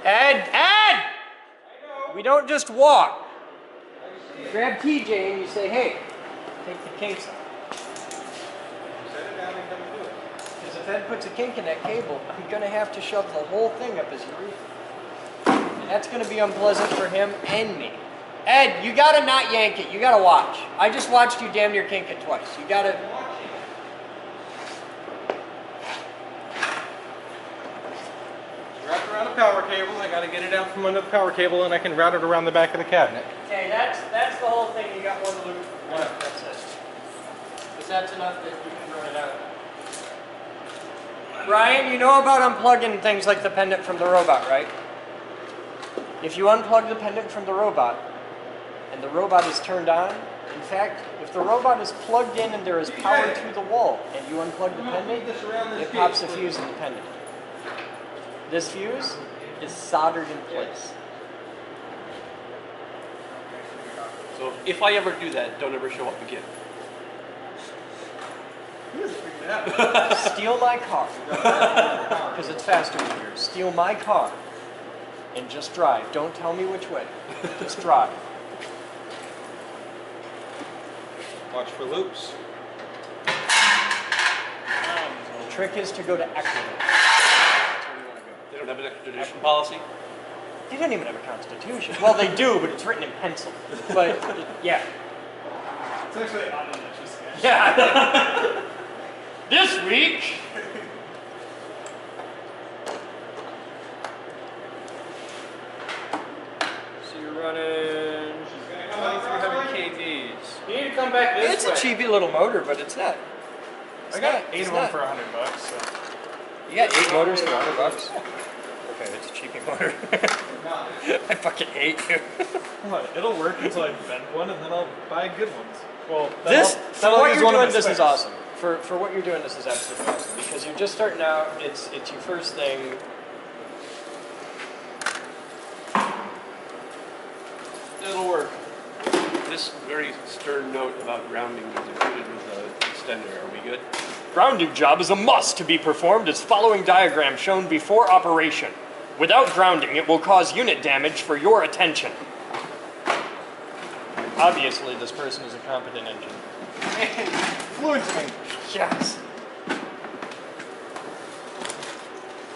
Ed! We don't just walk. You grab TJ and you say, hey, take the kinks out. Set it down and come and do it. Because if Ed puts a kink in that cable, I'm going to have to shove the whole thing up his urethra. And that's going to be unpleasant for him and me. Ed, you got to not yank it. You got to watch. I just watched you damn near kink it twice. You got to... Wrapped around a power cable. I got to get it out from under the power cable, and I can route it around the back of the cabinet. Okay, that's the whole thing. You got 1 loop. That's it. Because that's enough that you can run it out. Ryan, you know about unplugging things like the pendant from the robot, right? If you unplug the pendant from the robot, and the robot is turned on, in fact, if the robot is plugged in and there is power to the wall, and you unplug the pendant, it pops a fuse in the pendant. This fuse is soldered in place. So if I ever do that, don't ever show up again. Steal my car, because it's faster than yours. Steal my car, and just drive. Don't tell me which way. Just drive. Watch for loops. The trick is to go to Ecuador. They don't have an extradition policy? They don't even have a constitution. Well, they do, but it's written in pencil. But, yeah. It's actually on the sketch. Yeah. This week. So you're running 2300 kVs. You need to come back this way. It's a cheapy little motor, but it's not. I got 8 of them for $100. So. You got 8 motors for $100? Okay, it's a cheapy motor. I fucking hate you. What? It'll work until I bend one, and then I'll buy good ones. Well, For what you're doing, this is awesome. For what you're doing, this is absolutely awesome. Because you're just starting out, it's your first thing. It'll work. This very stern note about grounding is included with the extender. Are we good? Grounding job is a must to be performed as following diagram shown before operation. Without grounding, it will cause unit damage for your attention. Obviously, this person is a competent engineer. Fluently. Yes.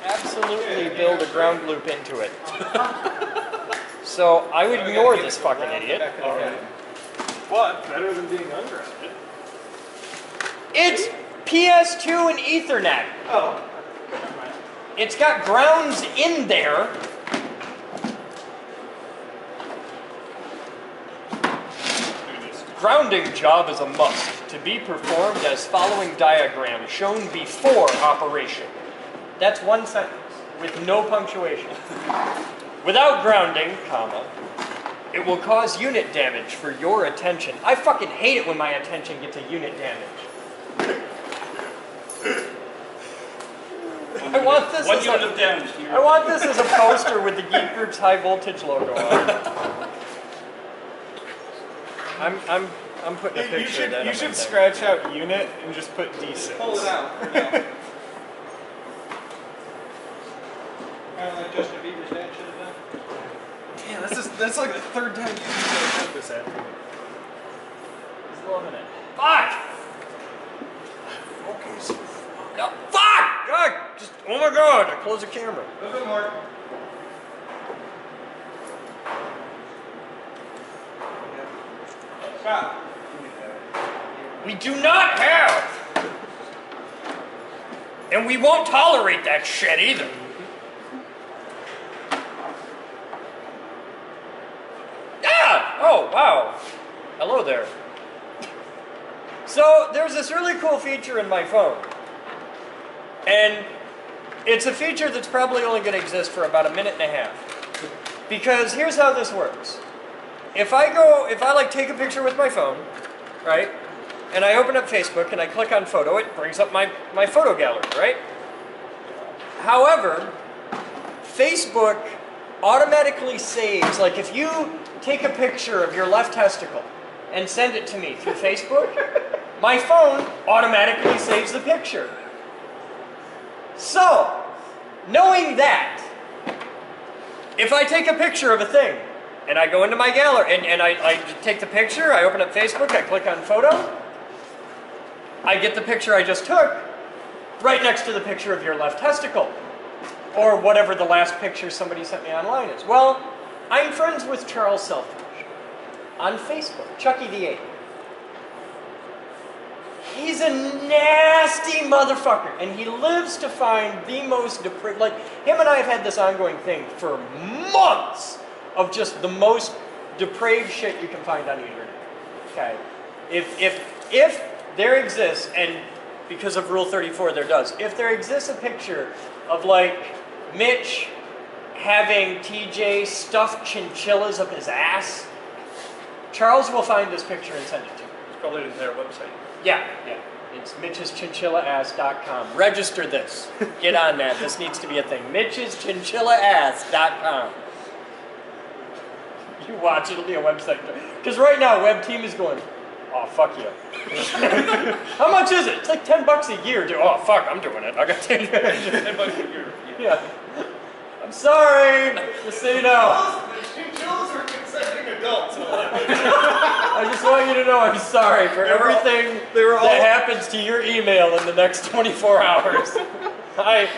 Absolutely build a ground loop into it. So I would ignore this fucking idiot. But better than being ungrounded. It's PS2 and Ethernet. Oh. It's got grounds in there. Grounding job is a must to be performed as following diagram shown before operation. That's one sentence with no punctuation. Without grounding, comma, it will cause unit damage for your attention. I fucking hate it when my attention gets a unit damage. I want this as unit of damage. I want this as a poster with the Geek Group's high voltage logo on it. I'm putting a picture of that. You should scratch out unit and just put D6. Pull it out for now. Kind of like Justin Bieber's dad should have done. Damn, that's like the third time you've said this afternoon. He's loving it. Fuck! Focus. No, fuck! God, just, oh my god, I closed the camera. A little bit more. Stop. We do not have! And we won't tolerate that shit either. Ah! Oh, wow. Hello there. So, there's this really cool feature in my phone. And it's a feature that's probably only going to exist for about a minute and a half. Because here's how this works. If I like take a picture with my phone, right? And I open up Facebook and I click on photo, it brings up my photo gallery, right? However, Facebook automatically saves, like if you take a picture of your left testicle and send it to me through Facebook, my phone automatically saves the picture. So, knowing that, if I take a picture of a thing, and I go into my gallery, and I take the picture, I open up Facebook, I click on photo, I get the picture I just took right next to the picture of your left testicle, or whatever the last picture somebody sent me online is. Well, I'm friends with Charles Selfridge on Facebook, Chucky the Ape. He's a nasty motherfucker, and he lives to find the most depraved, like, him and I have had this ongoing thing for months of just the most depraved shit you can find on the internet. Okay? If there exists, and because of Rule 34, there does. If there exists a picture of like Mitch having TJ stuff chinchillas up his ass, Charles will find this picture and send it to you. It's probably their website. Yeah. It's mitcheschinchillaass.com. Register this. Get on that. This needs to be a thing. mitcheschinchillaass.com. You watch, it'll be a website. Because right now, Web Team is going, oh, fuck you. How much is it? It's like $10 a year. Oh, fuck, I'm doing it. I got $10 $10 a year. Yeah. I'm sorry. Just so you know. Chinchillas are consenting adults. I just want you to know I'm sorry for everything that happens to your email in the next 24 hours. I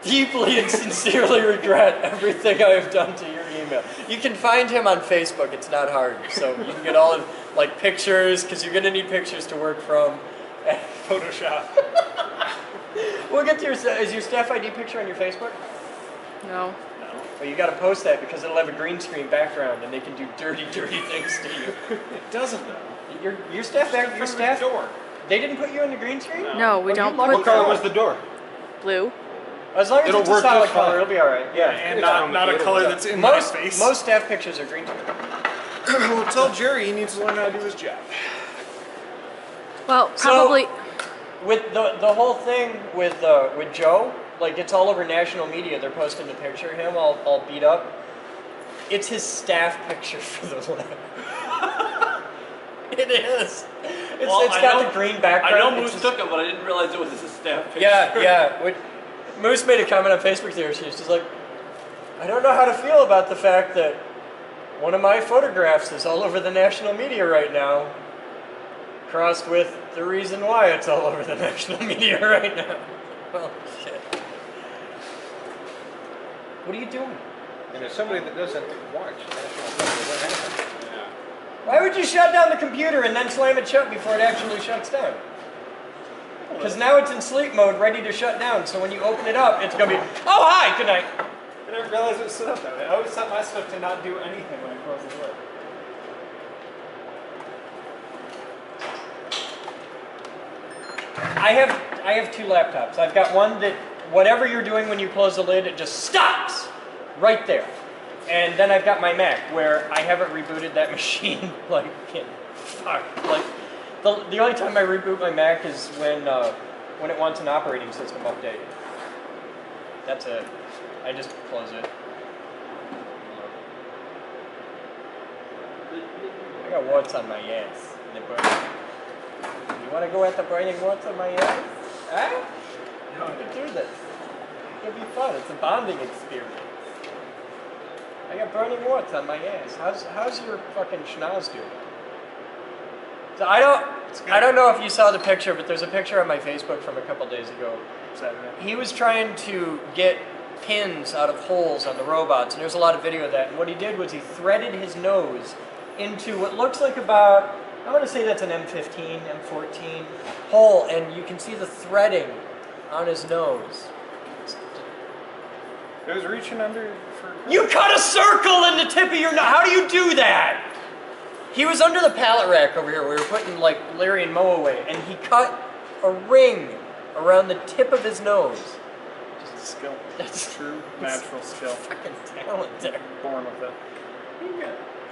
deeply and sincerely regret everything I have done to your email. You can find him on Facebook. It's not hard. So you can get all of like pictures, because you're going to need pictures to work from. Photoshop. We'll get to your, is your staff ID picture on your Facebook? No. Well, you got to post that because it'll have a green screen background and they can do dirty, dirty things to you. It doesn't though. Your staff, door. They didn't put you on the green screen? No, we don't lucky put What color was the door? blue. As long as It'll it's a work solid just fine. color, it'll be all right. Yeah, And not a color that's in my face. Most staff pictures are green screen. Well, tell Jerry he needs to learn how to do his job. Well, So- probably. With the whole thing with Joe, like it's all over national media. They're posting a picture of him all beat up. It's his staff picture for the lab. It is. It's got the green background. I know Moose took it, but I didn't realize it was his staff picture. Yeah. Moose made a comment on Facebook there. She was just like, I don't know how to feel about the fact that one of my photographs is all over the national media right now, crossed with the reason why it's all over the national media right now. Oh, shit. What are you doing? And as somebody that doesn't watch national media, what happens? Why would you shut down the computer and then slam it shut before it actually shuts down? Because now it's in sleep mode, ready to shut down. So when you open it up, it's going to be, oh, hi, good night. I didn't realize it was set up that way. I always set my stuff to not do anything when I close the door. I have two laptops. I've got one that whatever you're doing when you close the lid, it just stops right there. And then I've got my Mac where I haven't rebooted that machine like the only time I reboot my Mac is when it wants an operating system update. That's it. I just close it. I got warts on my ass. They're burning. You want to go at the burning warts on my ass? Huh? You want to do this. It'll be fun. It's a bonding experience. I got burning warts on my ass. How's your fucking schnoz doing? So I don't know if you saw the picture, but there's a picture on my Facebook from a couple days ago. He was trying to get pins out of holes on the robots, and there's a lot of video of that. And what he did was he threaded his nose into what looks like about, I'm going to say that's an M15, M14 hole, and you can see the threading on his nose. It was reaching under for... You cut a circle in the tip of your nose. How do you do that? He was under the pallet rack over here. We were putting like Larry and Moe away, and he cut a ring around the tip of his nose. Just skill. That's true natural skill. Fucking talent there. Born with it.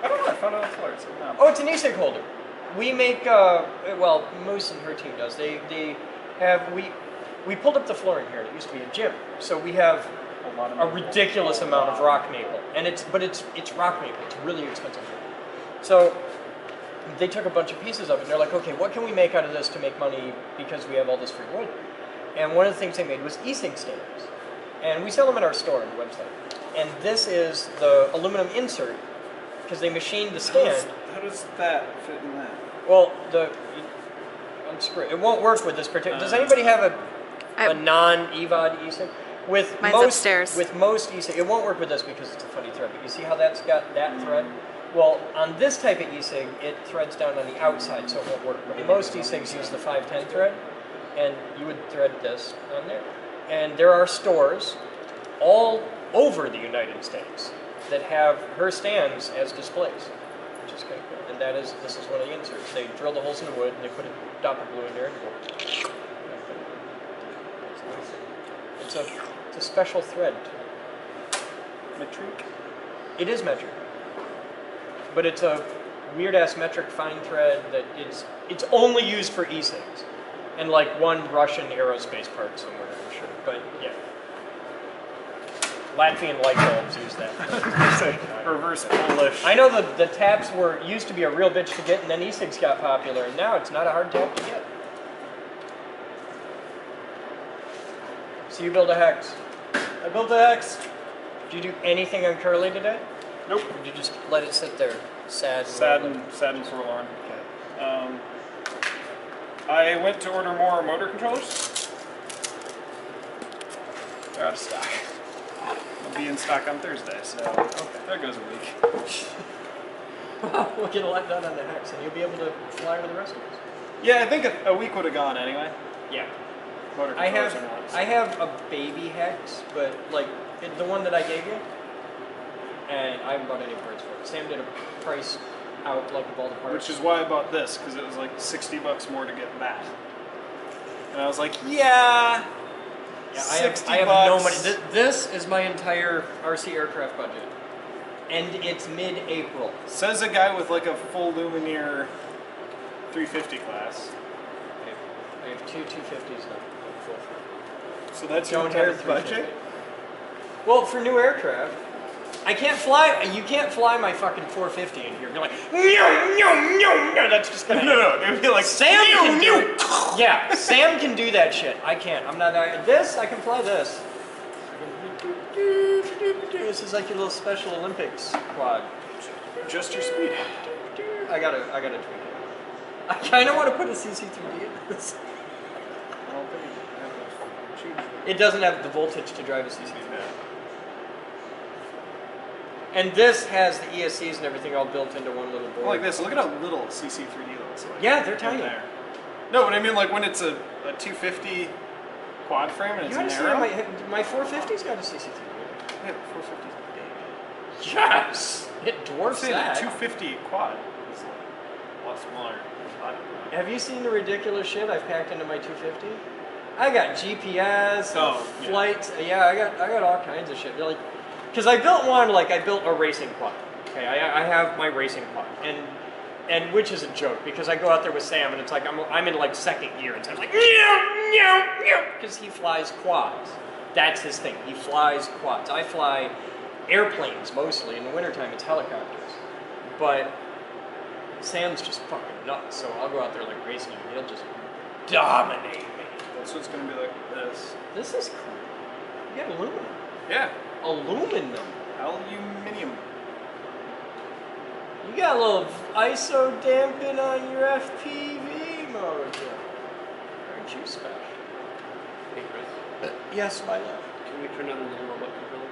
I don't know. I found it on Florida. Oh, it's an e-cig holder. We make, well, Moose and her team does. We pulled up the floor in here. It used to be a gym, so we have a ridiculous amount of rock maple, and it's rock maple. It's really expensive. So they took a bunch of pieces of it, and they're like, okay, what can we make out of this to make money because we have all this free wood? And one of the things they made was e-cig stands, and we sell them at our store on the website. And this is the aluminum insert because they machined the stand. How does that fit in that? Well, unscrew it. It won't work with this particular. Does anybody have a non-EVOD e-cig? With Mine's most, upstairs. With most e-cig, it won't work with this because it's a funny thread. But you see how that's got that thread? Well, on this type of e-cig, it threads down on the outside, so it won't work. But most e-cigs use the 510 thread, and you would thread this on there. And there are stores all over the United States that have her stands as displays. which is kind of cool. And this is one of the inserts. They drill the holes in the wood and they put a dopper glue in there and go. It's a special thread. Metric? It is metric. But it's a weird-ass metric fine thread that it's only used for e-cigs. And like one Russian aerospace part somewhere, I'm sure. But yeah. Latvian light bulbs use that. Reverse Polish. I know the taps used to be a real bitch to get, and then e-cigs got popular, and now it's not a hard tap to get. So you build a hex. I built a hex. Did you do anything on Curly today? Nope. Or did you just let it sit there, sad and forlorn. Okay. I went to order more motor controllers. They're out of stock. They'll be in stock on Thursday, so there goes a week. We'll get a lot done on the hex, and you'll be able to fly with the rest of us. Yeah, I think a week would have gone anyway. Yeah. Motor I controllers are not. have a baby hex, but like the one that I gave you, and I haven't bought any parts for it. Sam did a price out like of all the parts. Which is why I bought this, because it was like $60 more to get that. And I was like, yeah, $60 I have no money. This is my entire RC aircraft budget, and it's mid-April. Says a guy with like a full Lumineer 350 class. I have two 250s now. So that's your entire budget? Well, for new aircraft, I can't fly. You can't fly my fucking 450 in here. You're like, no. That's just gonna. No. It'd be like Sam can do it. Yeah, Sam can do that shit. I can't. I'm not. This I can fly this. This is like your little Special Olympics quad. Just your speed. I gotta tweak it. I kind of want to put a CC3D in this. I don't think It doesn't have the voltage to drive a CC3D. And this has the ESCs and everything all built into one little board. Like this. Look at how little CC3D looks like. Yeah, they're tiny. There. No, but I mean like when it's a 250 quad frame and it's narrow. My 450's got a CC3D. Yeah, 450's big. Yes! It dwarfs that. The 250 quad is a lot smaller. Have you seen the ridiculous shit I've packed into my 250? I got GPS, flights. Yeah, I got all kinds of shit. Like, because I built a racing quad. Okay, I have my racing quad, and which is a joke because I go out there with Sam and it's like I'm in like second gear and Sam's like because he flies quads. That's his thing. He flies quads. I fly airplanes mostly. In the wintertime it's helicopters. But Sam's just fucking nuts, so I'll go out there like racing him and he'll just dominate me. So it's gonna be like this. This is cool. You got aluminum. Yeah. Aluminum. Aluminium. You got a little ISO damping on your FPV motor. Aren't you special? Hey, Chris. Yes, my love. Can we turn on the little robot controller?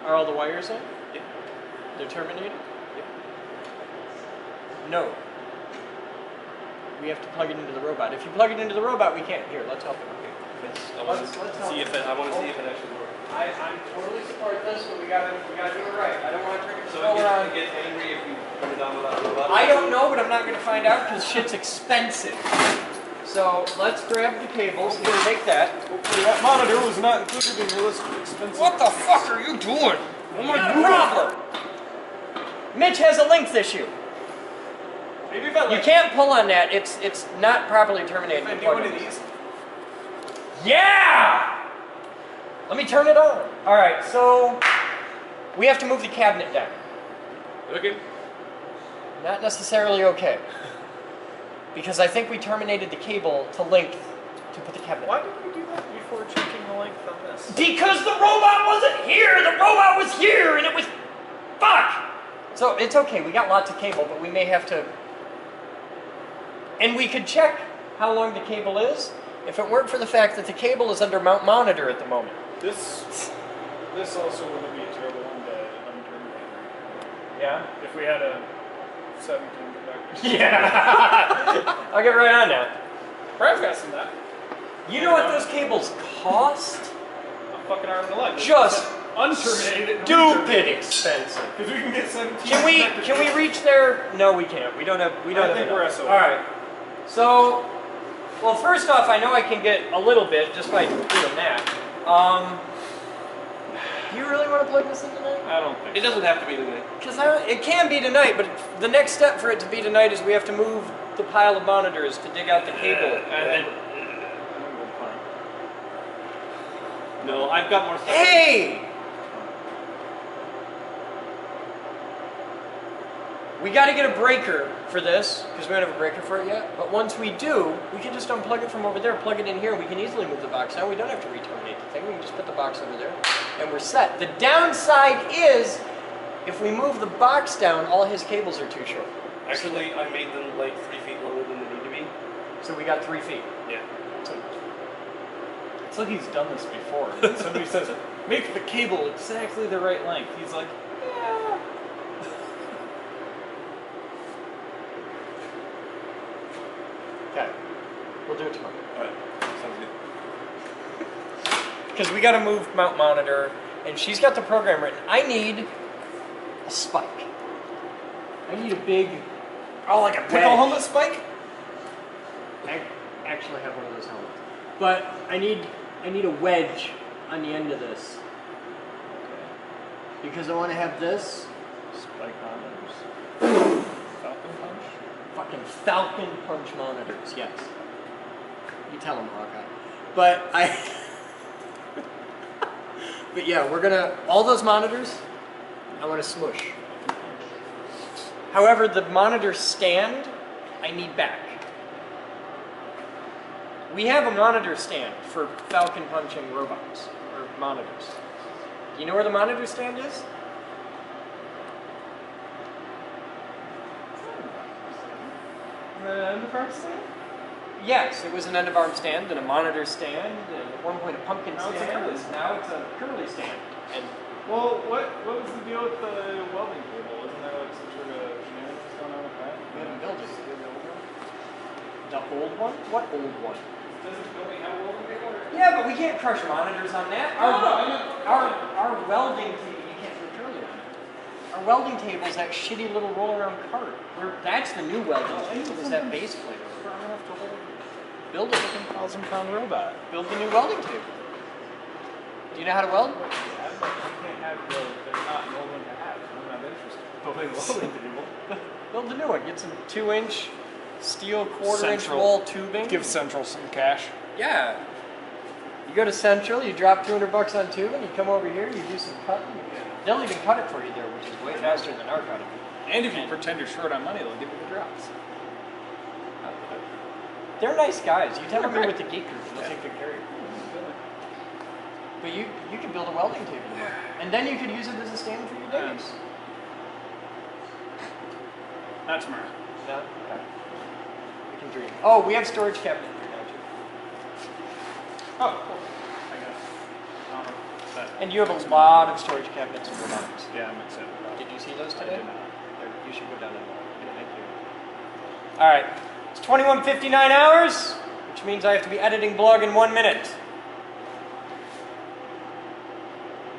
Are all the wires in? Yeah. They're terminated? Yeah. No. We have to plug it into the robot. If you plug it into the robot, we can't. Here, let's help him. I want to see if it actually works. I totally support this, but we gotta do it right. I don't want to turn it So it gets angry if you put it on without the robot? I don't know, but I'm not going to find out because shit's expensive. So let's grab the cables. We'll take that. Hopefully that monitor was not included in your list of expensive. What the fuck are you doing? Oh my problem. Mitch has a length issue. Maybe if I You can't pull on that. It's not properly terminated. If I do one of these. Yeah! Let me turn it on. All right, so we have to move the cabinet down. Okay. Not necessarily okay. Because I think we terminated the cable to length to put the cabinet. Why did we do that before checking the length on this? Because the robot wasn't here! The robot was here and it was... Fuck! So it's okay, we got lots of cable, but we may have to... And we could check how long the cable is if it weren't for the fact that the cable is under mount monitor at the moment. This also wouldn't be a terrible one to unterminate. Yeah? If we had a 17 conductor. Yeah! I'll get right on that. Brad's got some of that. You know what those cables cost? A fucking arm and a leg. Just unterminated. Stupid expensive. Because we can get 17. Can we reach there? No, we can't. We don't have. I think enough. we're SOL. All right. So, well, first off, I know I can get a little bit just by doing that. Do you really want to plug this in tonight? I don't think It doesn't have to be tonight. Because it can be tonight, but the next step for it to be tonight is we have to move the pile of monitors to dig out the cable. No, I've got more stuff. Hey! We got to get a breaker for this, because we don't have a breaker for it yet. But once we do, we can just unplug it from over there, plug it in here, and we can easily move the box down. We don't have to re-terminate the thing. We can just put the box over there, and we're set. The downside is, if we move the box down, all his cables are too short. Actually, I made them like 3 feet longer than they need to be. So we got 3 feet. Yeah. It's like he's done this before. And somebody says, make the cable exactly the right length. He's like, yeah. Okay. We'll do it tomorrow. Alright, sounds good. Because we got to move mount monitor, and she's got the program written. I need a spike. I need a big. Oh, like a pickle helmet spike? I actually have one of those helmets, but I need a wedge on the end of this because I want to have this Spike monitors. Falcon punch? fucking Falcon punch monitors. Yes, you tell them, Hawkeye. But but yeah, we're gonna all those monitors. I want to smush. However, the monitor stand, I need back. We have a monitor stand for Falcon punching robots, or monitors. Do you know where the monitor stand is? The end of our stand? Yes, it was an end-of-arm stand and a monitor stand, and at one point a pumpkin Now it's a stand. curly stand. Now it's a curly stand. And Well, what was the deal with the welding cable? Wasn't there like some sort of shenanigans going on with that? we haven't built it. The old one? What old one? Don't we have a welding cable? Yeah, but we can't crush monitors on that. Our welding table, you can't put curly on it. Our welding table is that shitty little roll-around cart. That's the new welding table, is that base plate. Build a 1,000-pound robot. Build the new welding table. Do you know how to weld? You can't have they're not an old one to have. I'm not interested. Building a welding table. Build the new one. Get some 2-inch steel quarter-inch Central. wall tubing. Give Central some cash. Yeah. You go to Central, you drop $200 on tubing, you come over here, you do some cutting. They'll even cut it for you there, which is way faster than our cutting. And if you pretend you're short on money, they'll give you the drops. They're nice guys. You tell them you're with the Geek Group, they'll take good care of you. But you can build a welding table, and then you could use it as a stand for your days. Not tomorrow. No? Okay. We can dream. Oh, we have storage cabinet here now too. Oh, cool. I guess. And you have a lot of storage cabinets in robotics. Yeah, I'm excited about it. Did you see those I today? did not. You should go down and look. Thank you. All right. It's 21:59 hours, which means I have to be editing blog in 1 minute.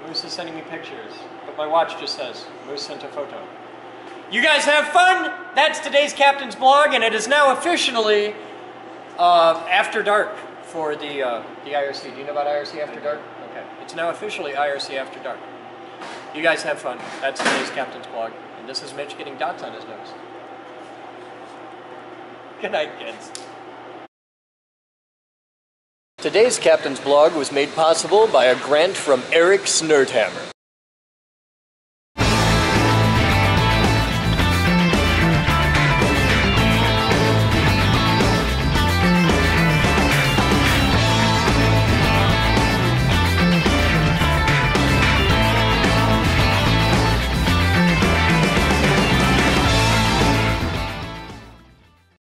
Moose is sending me pictures, but my watch just says, Moose sent a photo. You guys have fun? That's today's Captain's Blog, and it is now officially after dark for the IRC. Do you know about IRC After Dark? Okay. It's now officially IRC After Dark. You guys have fun. That's today's Captain's Blog, and this is Mitch getting dots on his nose. Good night, kids. Today's Captain's Blog was made possible by a grant from Eric Snurthammer.